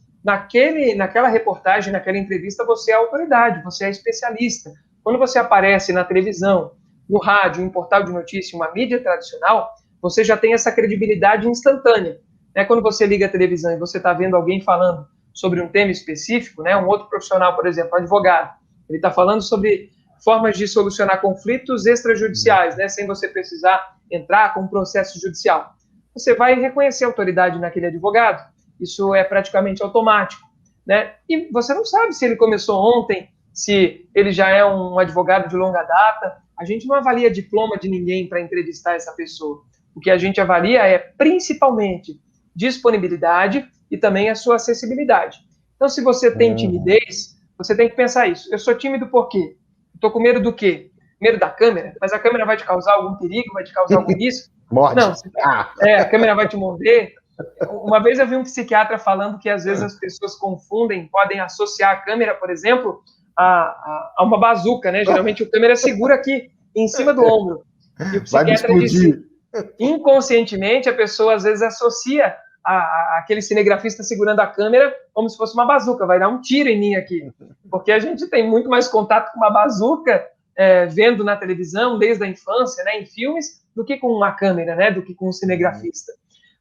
naquela reportagem, naquela entrevista, você é autoridade, você é especialista. Quando você aparece na televisão, no rádio, em portal de notícia, uma mídia tradicional, você já tem essa credibilidade instantânea. Né? Quando você liga a televisão e você está vendo alguém falando sobre um tema específico, né? Um outro profissional, por exemplo, um advogado, ele está falando sobre formas de solucionar conflitos extrajudiciais, né? Sem você precisar entrar com um processo judicial. Você vai reconhecer a autoridade naquele advogado. Isso é praticamente automático. Né? E você não sabe se ele começou ontem, se ele já é um advogado de longa data. A gente não avalia diploma de ninguém para entrevistar essa pessoa. O que a gente avalia é, principalmente, disponibilidade e também a sua acessibilidade. Então, se você tem timidez, você tem que pensar isso. Eu sou tímido por quê? Estou com medo do quê? Medo da câmera? Mas a câmera vai te causar algum perigo? Vai te causar algum risco? Morde. Não. A câmera vai te morder? Uma vez eu vi um psiquiatra falando que às vezes as pessoas confundem, podem associar a câmera, por exemplo, a uma bazuca, né? Geralmente a câmera segura aqui em cima do ombro. E o psiquiatra disse, inconscientemente, a pessoa às vezes associa aquele cinegrafista segurando a câmera como se fosse uma bazuca, vai dar um tiro em mim aqui. Porque a gente tem muito mais contato com uma bazuca vendo na televisão, desde a infância, né, em filmes, do que com uma câmera, né, do que com um cinegrafista.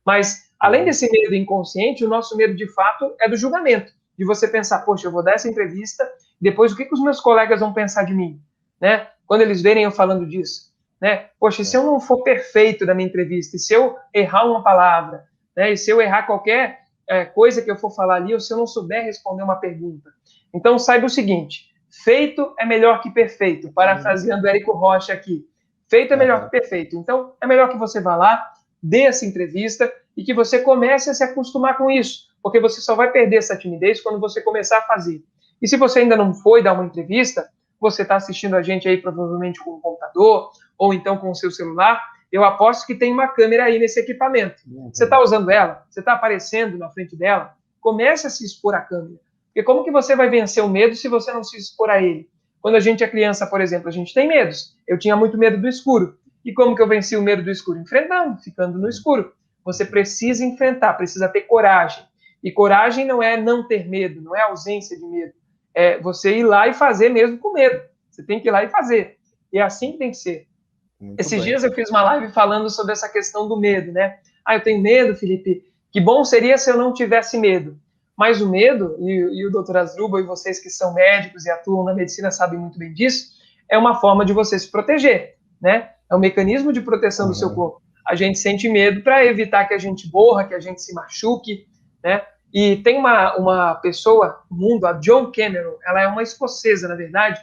Mas, além desse medo inconsciente, o nosso medo, de fato, é do julgamento. De você pensar, poxa, eu vou dar essa entrevista, depois o que os meus colegas vão pensar de mim? Né? Quando eles verem eu falando disso. Né? Poxa, e se eu não for perfeito na minha entrevista, e se eu errar uma palavra, né? E se eu errar qualquer coisa que eu for falar ali, ou se eu não souber responder uma pergunta. Então, saiba o seguinte, feito é melhor que perfeito, parafraseando Érico Rocha aqui. Feito é melhor que perfeito. Então, é melhor que você vá lá, dê essa entrevista e que você comece a se acostumar com isso, porque você só vai perder essa timidez quando você começar a fazer. E se você ainda não foi dar uma entrevista, você está assistindo a gente aí provavelmente com o computador ou então com o seu celular, eu aposto que tem uma câmera aí nesse equipamento. Você está usando ela? Você está aparecendo na frente dela? Comece a se expor à câmera. Porque como que você vai vencer o medo se você não se expor a ele? Quando a gente é criança, por exemplo, a gente tem medos. Eu tinha muito medo do escuro. E como que eu venci o medo do escuro? Enfrentando, ficando no escuro. Você precisa enfrentar, precisa ter coragem. E coragem não é não ter medo, não é ausência de medo. É você ir lá e fazer mesmo com medo. Você tem que ir lá e fazer. E é assim que tem que ser. Esses dias eu fiz uma live falando sobre essa questão do medo, né? Eu tenho medo, Felipe. Que bom seria se eu não tivesse medo. Mas o medo, e o doutor Asdrubal e vocês que são médicos e atuam na medicina sabem muito bem disso, é uma forma de você se proteger, né? É um mecanismo de proteção do seu corpo. A gente sente medo para evitar que a gente morra, que a gente se machuque, né? E tem uma pessoa no mundo, a Joan Cameron, ela é uma escocesa, na verdade,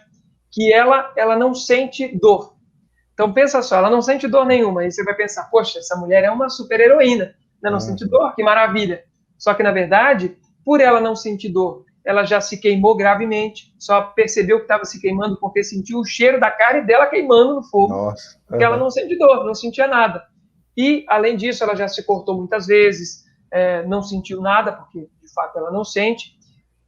que ela não sente dor. Então, pensa só, ela não sente dor nenhuma. Aí você vai pensar, poxa, essa mulher é uma super-heroína, né? Não sente dor, que maravilha. Só que, na verdade, por ela não sentir dor, ela já se queimou gravemente, só percebeu que estava se queimando porque sentiu o cheiro da carne dela queimando no fogo, porque ela não sente dor, não sentia nada. E, além disso, ela já se cortou muitas vezes, não sentiu nada, porque, de fato, ela não sente,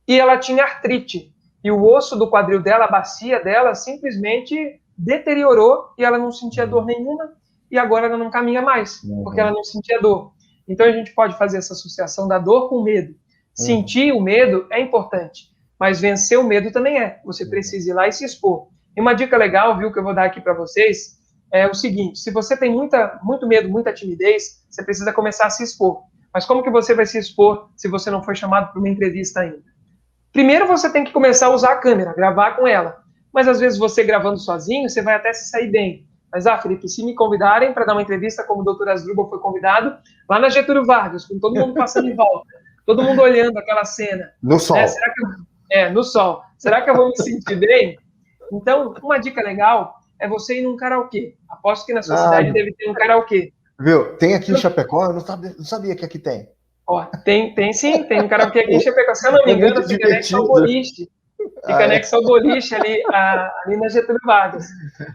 e ela tinha artrite. e o osso do quadril dela, a bacia dela, simplesmente deteriorou e ela não sentia dor nenhuma e agora ela não caminha mais, porque ela não sentia dor. Então a gente pode fazer essa associação da dor com o medo. Sentir o medo é importante, mas vencer o medo também é. Você precisa ir lá e se expor. E uma dica legal, viu, que eu vou dar aqui para vocês, é o seguinte: se você tem muito medo, muita timidez, você precisa começar a se expor. Mas como que você vai se expor se você não foi chamado para uma entrevista ainda? Primeiro você tem que começar a usar a câmera, gravar com ela. Mas às vezes você gravando sozinho, você vai até se sair bem. Mas, Felipe, se me convidarem para dar uma entrevista, como o Dr. Asdrubal foi convidado, lá na Getúlio Vargas, com todo mundo passando em volta, todo mundo olhando aquela cena. No sol. No sol. Será que eu vou me sentir bem? Então, uma dica legal é você ir num karaokê. Aposto que na sua cidade deve ter um karaokê. Viu? Tem aqui em Chapecó? Eu não sabia que aqui tem. Ó, tem sim, tem um karaokê aqui em Chapecó. Se eu não me engano, fica anexo ao boliche. Fica anexo ao boliche ali na Getúlio Vargas.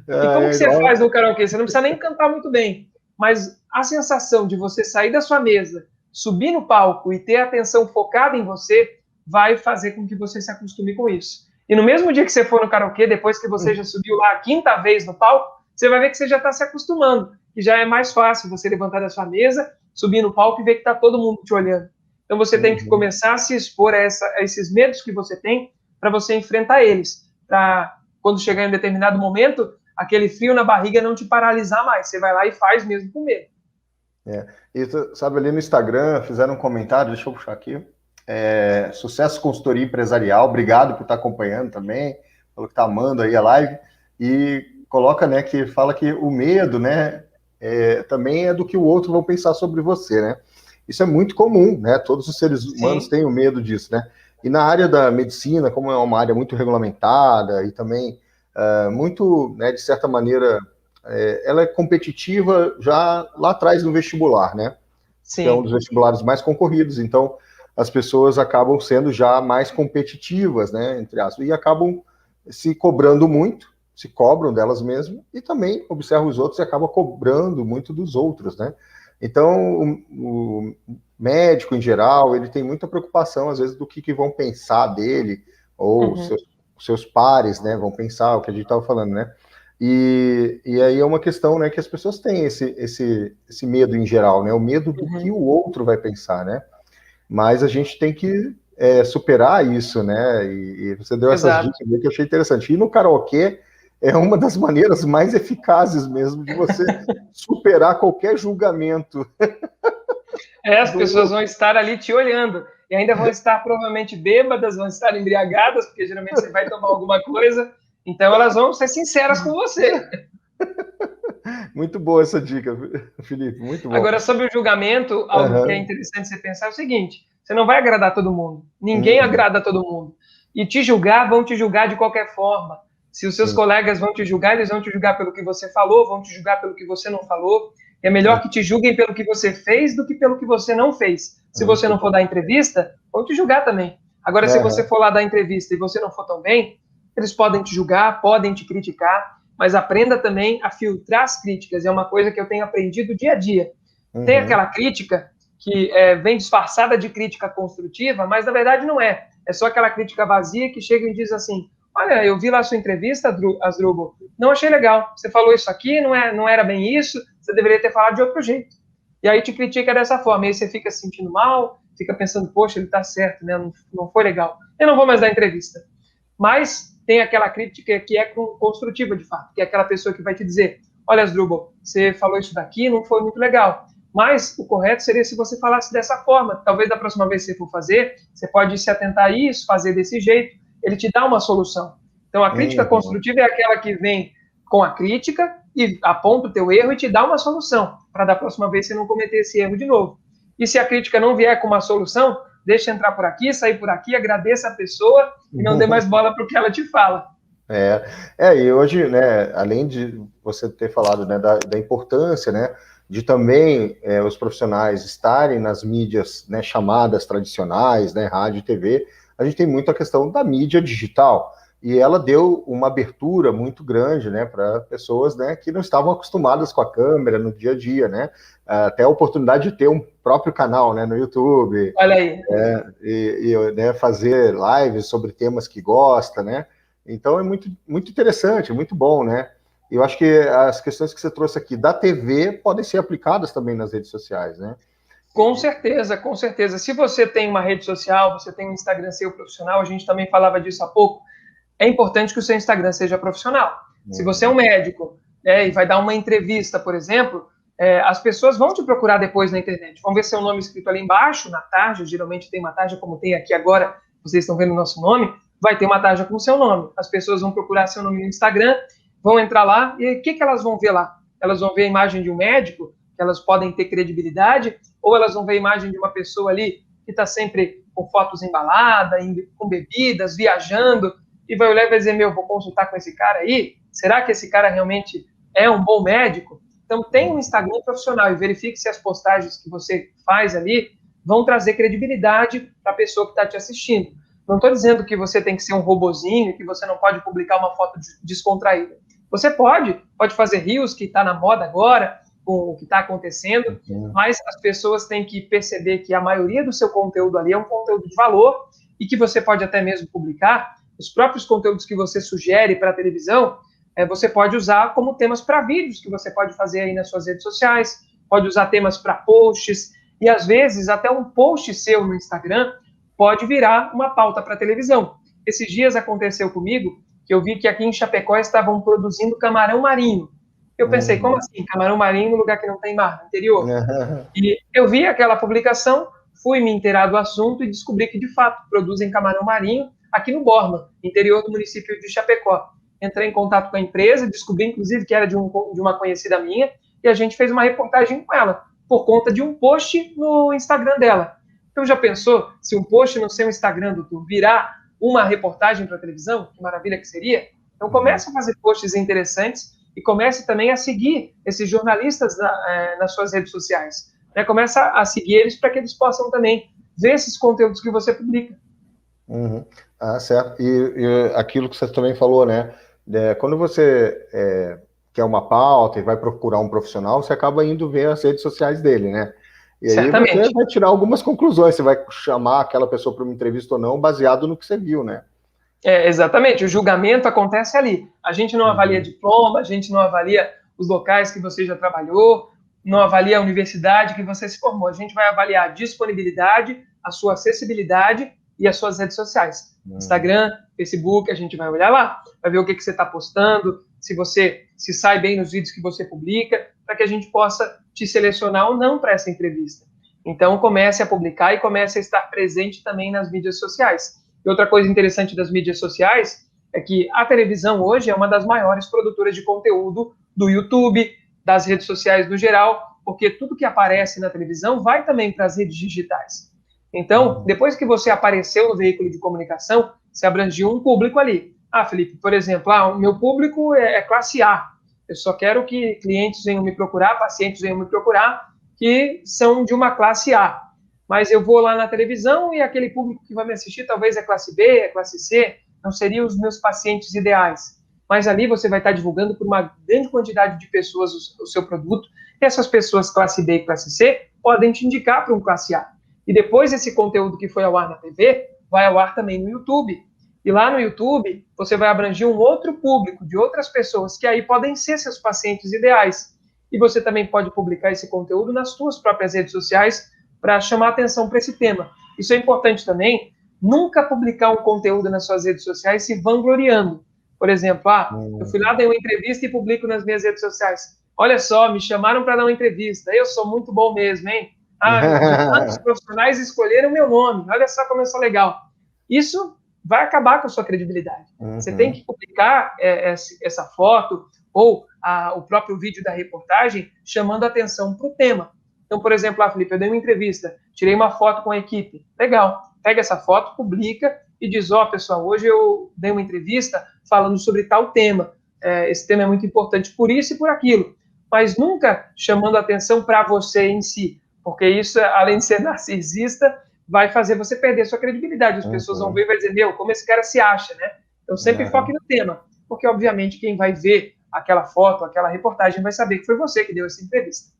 E como que você faz no karaokê? Você não precisa nem cantar muito bem, mas a sensação de você sair da sua mesa, subir no palco e ter a atenção focada em você, vai fazer com que você se acostume com isso. E no mesmo dia que você for no karaokê, depois que você já subiu lá a 5ª vez no palco, você vai ver que você já está se acostumando, que já é mais fácil você levantar da sua mesa, subir no palco e ver que está todo mundo te olhando. Então você tem que começar a se expor a esses medos que você tem, para você enfrentar eles, para quando chegar em um determinado momento, aquele frio na barriga não te paralisar mais, você vai lá e faz mesmo com medo. E sabe, ali no Instagram fizeram um comentário, deixa eu puxar aqui, Sucesso Consultoria Empresarial, obrigado por estar acompanhando também, falou que está amando aí a live, e coloca, né, que fala que o medo, né, também é do que o outro vai pensar sobre você, né, isso é muito comum, né, todos os seres humanos têm o medo disso, né. E na área da medicina, como é uma área muito regulamentada e também muito, né, de certa maneira, ela é competitiva já lá atrás no vestibular, né? Sim. Que é um dos vestibulares mais concorridos, então as pessoas acabam sendo já mais competitivas, né, entre aspas, e acabam se cobrando muito, se cobram delas mesmas e também observam os outros e acabam cobrando muito dos outros, né? Então, o médico, em geral, ele tem muita preocupação, às vezes, do que vão pensar dele, ou seus pares, né, vão pensar, o que a gente estava falando, né? E aí é uma questão, né, que as pessoas têm esse medo em geral, né? O medo do que o outro vai pensar, né? Mas a gente tem que superar isso, né? E você deu essas dicas que eu achei interessante. E no karaokê, é uma das maneiras mais eficazes mesmo de você superar qualquer julgamento. As pessoas vão estar ali te olhando e ainda vão estar provavelmente bêbadas, vão estar embriagadas, porque geralmente você vai tomar alguma coisa, então elas vão ser sinceras com você. Muito boa essa dica, Felipe, muito bom. Agora, sobre o julgamento, algo que é interessante você pensar é o seguinte: você não vai agradar todo mundo, ninguém agrada todo mundo, e te julgar, vão te julgar de qualquer forma. Se os seus colegas vão te julgar, eles vão te julgar pelo que você falou, vão te julgar pelo que você não falou. É melhor que te julguem pelo que você fez do que pelo que você não fez. Se você não for dar entrevista, vão te julgar também. Agora, se você for lá dar entrevista e você não for tão bem, eles podem te julgar, podem te criticar, mas aprenda também a filtrar as críticas. É uma coisa que eu tenho aprendido dia a dia. Tem aquela crítica que vem disfarçada de crítica construtiva, mas na verdade não é. É só aquela crítica vazia que chega e diz assim: olha, eu vi lá a sua entrevista, Asdrubal, não achei legal. Você falou isso aqui, não era bem isso, você deveria ter falado de outro jeito. E aí te critica dessa forma, e aí você fica se sentindo mal, fica pensando, poxa, ele tá certo, né? Não foi legal. Eu não vou mais dar entrevista. Mas tem aquela crítica que é construtiva, de fato, que é aquela pessoa que vai te dizer: olha, Asdrubal, você falou isso daqui, não foi muito legal. Mas o correto seria se você falasse dessa forma. Talvez da próxima vez que você for fazer, você pode se atentar a isso, fazer desse jeito. Ele te dá uma solução. Então, a crítica construtiva é aquela que vem com a crítica e aponta o teu erro e te dá uma solução, para da próxima vez você não cometer esse erro de novo. E se a crítica não vier com uma solução, deixa entrar por aqui, sair por aqui, agradeça a pessoa e não dê mais bola para o que ela te fala. E hoje, né, além de você ter falado, né, da importância, né, de também os profissionais estarem nas mídias, né, chamadas tradicionais, né, rádio e TV, a gente tem muito a questão da mídia digital, e ela deu uma abertura muito grande, né, para pessoas, né, que não estavam acostumadas com a câmera no dia a dia, né, até a oportunidade de ter um próprio canal, né, no YouTube, Olha aí. né, fazer lives sobre temas que gosta, né, então é muito, muito interessante, muito bom, né. Eu acho que as questões que você trouxe aqui da TV podem ser aplicadas também nas redes sociais, né. Com certeza, com certeza. Se você tem uma rede social, você tem um Instagram seu profissional, a gente também falava disso há pouco, é importante que o seu Instagram seja profissional. Se você é um médico, e vai dar uma entrevista, por exemplo, as pessoas vão te procurar depois na internet, vão ver seu nome escrito ali embaixo, na tarja, geralmente tem uma tarja como tem aqui agora, vocês estão vendo o nosso nome, vai ter uma tarja com o seu nome. As pessoas vão procurar seu nome no Instagram, vão entrar lá, e o que elas vão ver lá? Elas vão ver a imagem de um médico, que elas podem ter credibilidade, ou elas vão ver a imagem de uma pessoa ali que está sempre com fotos embaladas, com bebidas, viajando, e vai olhar e vai dizer, vou consultar com esse cara aí, será que esse cara realmente é um bom médico? Então, tem um Instagram profissional e verifique se as postagens que você faz ali vão trazer credibilidade para a pessoa que está te assistindo. Não estou dizendo que você tem que ser um robozinho, que você não pode publicar uma foto descontraída. Você pode fazer reels, que está na moda agora, com o que está acontecendo, mas as pessoas têm que perceber que a maioria do seu conteúdo ali é um conteúdo de valor e que você pode até mesmo publicar. Os próprios conteúdos que você sugere para a televisão, você pode usar como temas para vídeos que você pode fazer aí nas suas redes sociais, pode usar temas para posts, e às vezes até um post seu no Instagram pode virar uma pauta para a televisão. Esses dias aconteceu comigo que eu vi que aqui em Chapecó estavam produzindo camarão marinho. Eu pensei, como assim? Camarão marinho no lugar que não tem mar, no interior? E eu vi aquela publicação, fui me inteirar do assunto e descobri que, de fato, produzem camarão marinho aqui no Borma, interior do município de Chapecó. Entrei em contato com a empresa, descobri, inclusive, que era de uma conhecida minha, e a gente fez uma reportagem com ela, por conta de um post no Instagram dela. Então, já pensou se um post no seu Instagram, doutor, virar uma reportagem para a televisão? Que maravilha que seria! Então, comece a fazer posts interessantes e comece também a seguir esses jornalistas nas suas redes sociais. Né? Comece a seguir eles para que eles possam também ver esses conteúdos que você publica. Certo. E aquilo que você também falou, né? Quando você quer uma pauta e vai procurar um profissional, você acaba indo ver as redes sociais dele, né? E aí você vai tirar algumas conclusões, você vai chamar aquela pessoa para uma entrevista ou não, baseado no que você viu, né? Exatamente, o julgamento acontece ali. A gente não avalia diploma, a gente não avalia os locais que você já trabalhou, não avalia a universidade que você se formou. A gente vai avaliar a disponibilidade, a sua acessibilidade e as suas redes sociais. Instagram, Facebook, a gente vai olhar lá, vai ver o que você está postando, se você se sai bem nos vídeos que você publica, para que a gente possa te selecionar ou não para essa entrevista. Então, comece a publicar e comece a estar presente também nas mídias sociais. E outra coisa interessante das mídias sociais é que a televisão hoje é uma das maiores produtoras de conteúdo do YouTube, das redes sociais no geral, porque tudo que aparece na televisão vai também para as redes digitais. Então, depois que você apareceu no veículo de comunicação, você abrangiu um público ali. Felipe, por exemplo, o meu público é classe A. Eu só quero que clientes venham me procurar, pacientes venham me procurar, que são de uma classe A. Mas eu vou lá na televisão e aquele público que vai me assistir talvez é classe B, é classe C, não seriam os meus pacientes ideais. Mas ali você vai estar divulgando por uma grande quantidade de pessoas o seu produto, e essas pessoas classe B e classe C podem te indicar para um classe A. E depois esse conteúdo que foi ao ar na TV, vai ao ar também no YouTube. E lá no YouTube, você vai abranger um outro público, de outras pessoas, que aí podem ser seus pacientes ideais. E você também pode publicar esse conteúdo nas suas próprias redes sociais, para chamar atenção para esse tema. Isso é importante também, nunca publicar um conteúdo nas suas redes sociais se vangloriando. Por exemplo, eu fui lá, dei uma entrevista e publico nas minhas redes sociais. Olha só, me chamaram para dar uma entrevista, eu sou muito bom mesmo, hein? Tantos profissionais escolheram meu nome, olha só como eu sou legal. Isso vai acabar com a sua credibilidade. Você tem que publicar essa foto ou o próprio vídeo da reportagem chamando atenção para o tema. Então, por exemplo, Felipe, eu dei uma entrevista, tirei uma foto com a equipe. Legal, pega essa foto, publica e diz, pessoal, hoje eu dei uma entrevista falando sobre tal tema. Esse tema é muito importante por isso e por aquilo. Mas nunca chamando atenção para você em si, porque isso, além de ser narcisista, vai fazer você perder sua credibilidade. As pessoas vão ver e vão dizer, como esse cara se acha, né? Então, sempre foque no tema, porque, obviamente, quem vai ver aquela foto, aquela reportagem, vai saber que foi você que deu essa entrevista.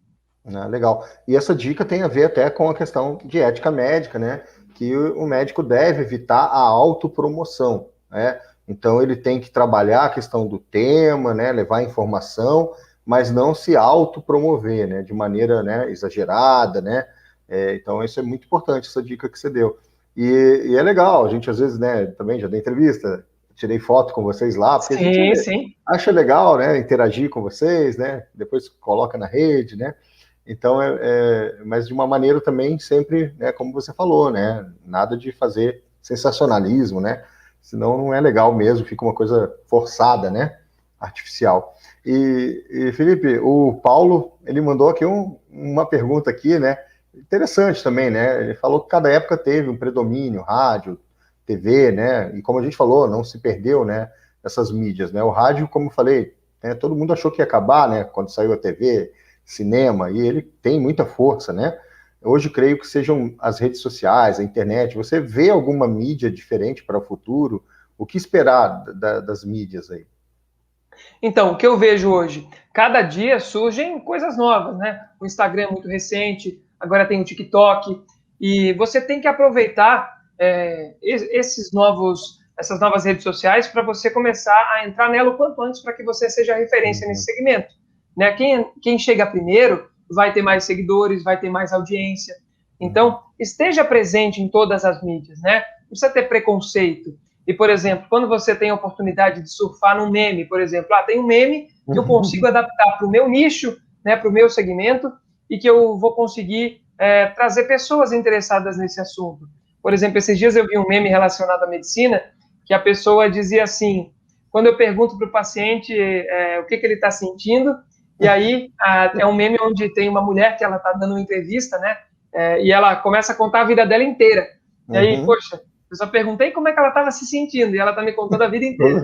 Legal. E essa dica tem a ver até com a questão de ética médica, né? Que o médico deve evitar a autopromoção, né? Então, ele tem que trabalhar a questão do tema, né? Levar informação, mas não se autopromover, né? De maneira, né, exagerada, né? Então, isso é muito importante, essa dica que você deu. E é legal, a gente às vezes, né, também já dei entrevista, tirei foto com vocês lá, porque a gente acha legal, né, interagir com vocês, né? Depois coloca na rede, né? Então, mas de uma maneira também sempre, né, como você falou, né, nada de fazer sensacionalismo, né, senão não é legal mesmo, fica uma coisa forçada, né, artificial. E Felipe, o Paulo, ele mandou aqui uma pergunta aqui, né, interessante também, né, ele falou que cada época teve um predomínio, rádio, TV, né, e como a gente falou, não se perdeu, né, essas mídias, né, o rádio, como eu falei, né, todo mundo achou que ia acabar, né, quando saiu a TV, cinema, e ele tem muita força, né? Hoje, creio que sejam as redes sociais, a internet. Você vê alguma mídia diferente para o futuro? O que esperar das mídias aí? Então, o que eu vejo hoje? Cada dia surgem coisas novas, né? O Instagram é muito recente, agora tem o TikTok, e você tem que aproveitar essas novas redes sociais para você começar a entrar nela o quanto antes para que você seja referência nesse segmento. Né? Quem chega primeiro vai ter mais seguidores, vai ter mais audiência. Então, esteja presente em todas as mídias, né? Não precisa ter preconceito. E, por exemplo, quando você tem a oportunidade de surfar num meme, por exemplo, tem um meme que eu consigo adaptar para o meu nicho, né, para o meu segmento, e que eu vou conseguir trazer pessoas interessadas nesse assunto. Por exemplo, esses dias eu vi um meme relacionado à medicina, que a pessoa dizia assim, quando eu pergunto para o paciente o que ele está sentindo, e aí é um meme onde tem uma mulher que ela está dando uma entrevista, né? E ela começa a contar a vida dela inteira. E aí, poxa, eu só perguntei como é que ela estava se sentindo e ela está me contando a vida inteira.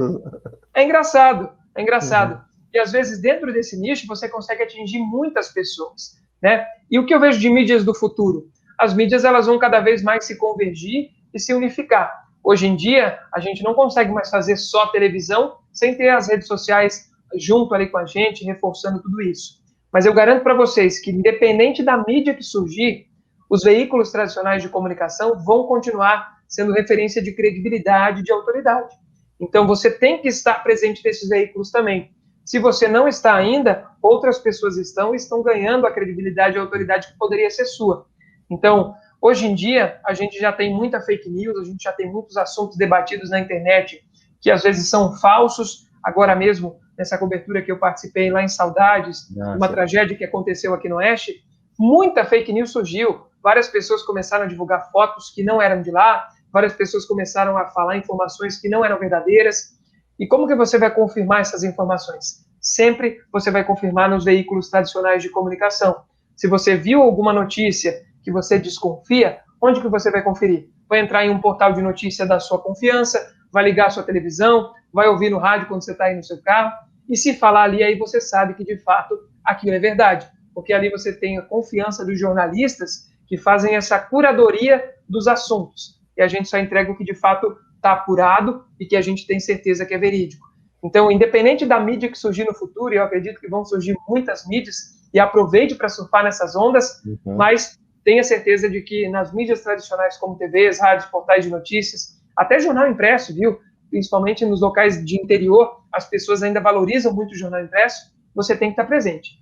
É engraçado, é engraçado. E às vezes dentro desse nicho você consegue atingir muitas pessoas, né? E o que eu vejo de mídias do futuro? As mídias elas vão cada vez mais se convergir e se unificar. Hoje em dia a gente não consegue mais fazer só televisão sem ter as redes sociais junto ali com a gente, reforçando tudo isso. Mas eu garanto para vocês que, independente da mídia que surgir, os veículos tradicionais de comunicação vão continuar sendo referência de credibilidade e de autoridade. Então, você tem que estar presente nesses veículos também. Se você não está ainda, outras pessoas estão ganhando a credibilidade e a autoridade que poderia ser sua. Então, hoje em dia, a gente já tem muita fake news, a gente já tem muitos assuntos debatidos na internet que às vezes são falsos. Agora mesmo, nessa cobertura que eu participei lá em Saudades, uma tragédia que aconteceu aqui no Oeste, muita fake news surgiu. Várias pessoas começaram a divulgar fotos que não eram de lá, várias pessoas começaram a falar informações que não eram verdadeiras. E como que você vai confirmar essas informações? Sempre você vai confirmar nos veículos tradicionais de comunicação. Se você viu alguma notícia que você desconfia, onde que você vai conferir? Vai entrar em um portal de notícia da sua confiança, vai ligar a sua televisão, vai ouvir no rádio quando você está aí no seu carro, e se falar ali, aí você sabe que de fato aquilo é verdade, porque ali você tem a confiança dos jornalistas que fazem essa curadoria dos assuntos, e a gente só entrega o que de fato está apurado e que a gente tem certeza que é verídico. Então, independente da mídia que surgir no futuro, e eu acredito que vão surgir muitas mídias, e aproveite para surfar nessas ondas, mas tenha certeza de que nas mídias tradicionais como TVs, rádios, portais de notícias, até jornal impresso, viu? Principalmente nos locais de interior, as pessoas ainda valorizam muito o jornal impresso, você tem que estar presente.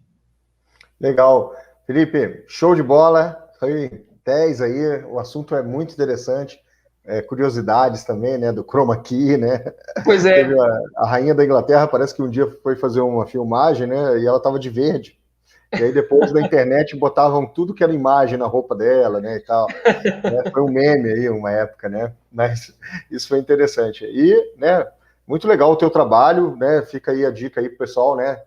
Legal. Felipe, show de bola. Foi 10 aí, o assunto é muito interessante. Curiosidades também, né, do chroma key, né? Pois é. Teve a rainha da Inglaterra, parece que um dia foi fazer uma filmagem, né, e ela estava de verde. E aí depois na internet botavam tudo que era imagem na roupa dela, né, e tal. Foi um meme aí, uma época, né, mas isso foi interessante. E, né, muito legal o teu trabalho, né, fica aí a dica aí pro pessoal, né,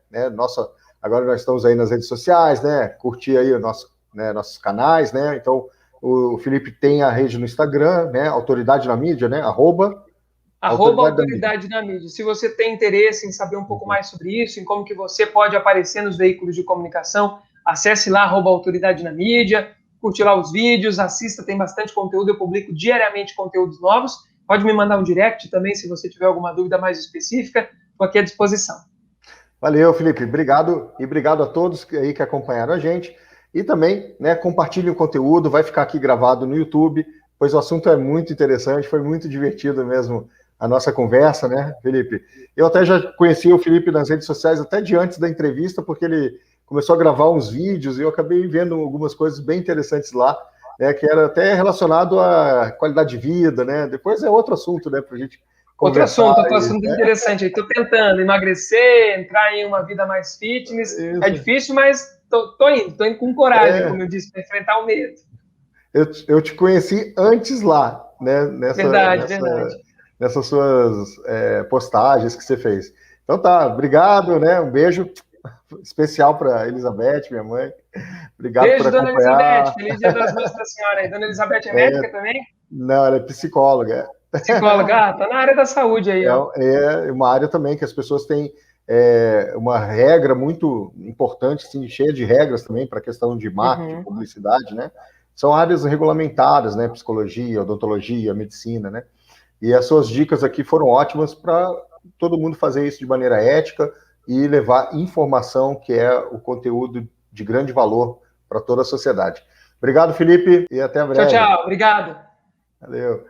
agora nós estamos aí nas redes sociais, né, curtir aí nossos canais, né, então o Felipe tem a rede no Instagram, né, Autoridade na Mídia, né, @. Autoridade na mídia. Se você tem interesse em saber um pouco mais sobre isso, em como que você pode aparecer nos veículos de comunicação, acesse lá @Autoridade na Mídia, curte lá os vídeos, assista, tem bastante conteúdo, eu publico diariamente conteúdos novos Pode me mandar um direct também, se você tiver alguma dúvida mais específica, estou aqui à disposição. Valeu, Felipe. Obrigado e obrigado a todos aí que acompanharam a gente. E também, né, compartilhem o conteúdo, vai ficar aqui gravado no YouTube, pois o assunto é muito interessante, foi muito divertido mesmo a nossa conversa, né, Felipe? Eu até já conheci o Felipe nas redes sociais até de antes da entrevista, porque ele começou a gravar uns vídeos e eu acabei vendo algumas coisas bem interessantes lá, né, que era até relacionado à qualidade de vida, né? Depois é outro assunto, né, para a gente conversar. Outro assunto interessante. Estou tentando emagrecer, entrar em uma vida mais fitness. Isso. É difícil, mas tô indo com coragem, como eu disse, para enfrentar o medo. Eu te conheci antes lá, né? Verdade. Nessas suas postagens que você fez. Então tá, obrigado, né? Um beijo especial para Elizabeth, minha mãe. Obrigado beijo, por dona acompanhar. Elizabeth. Feliz Dia das Mães para a senhora aí. Dona Elizabeth é médica também? Não, ela é psicóloga. Psicóloga, tá na área da saúde aí, ó. É uma área também que as pessoas têm uma regra muito importante, assim, cheia de regras também para a questão de marketing, publicidade, né? São áreas regulamentadas, né? Psicologia, odontologia, medicina, né? E as suas dicas aqui foram ótimas para todo mundo fazer isso de maneira ética e levar informação, que é o conteúdo de grande valor para toda a sociedade. Obrigado, Felipe, e até breve. Tchau, obrigado. Valeu.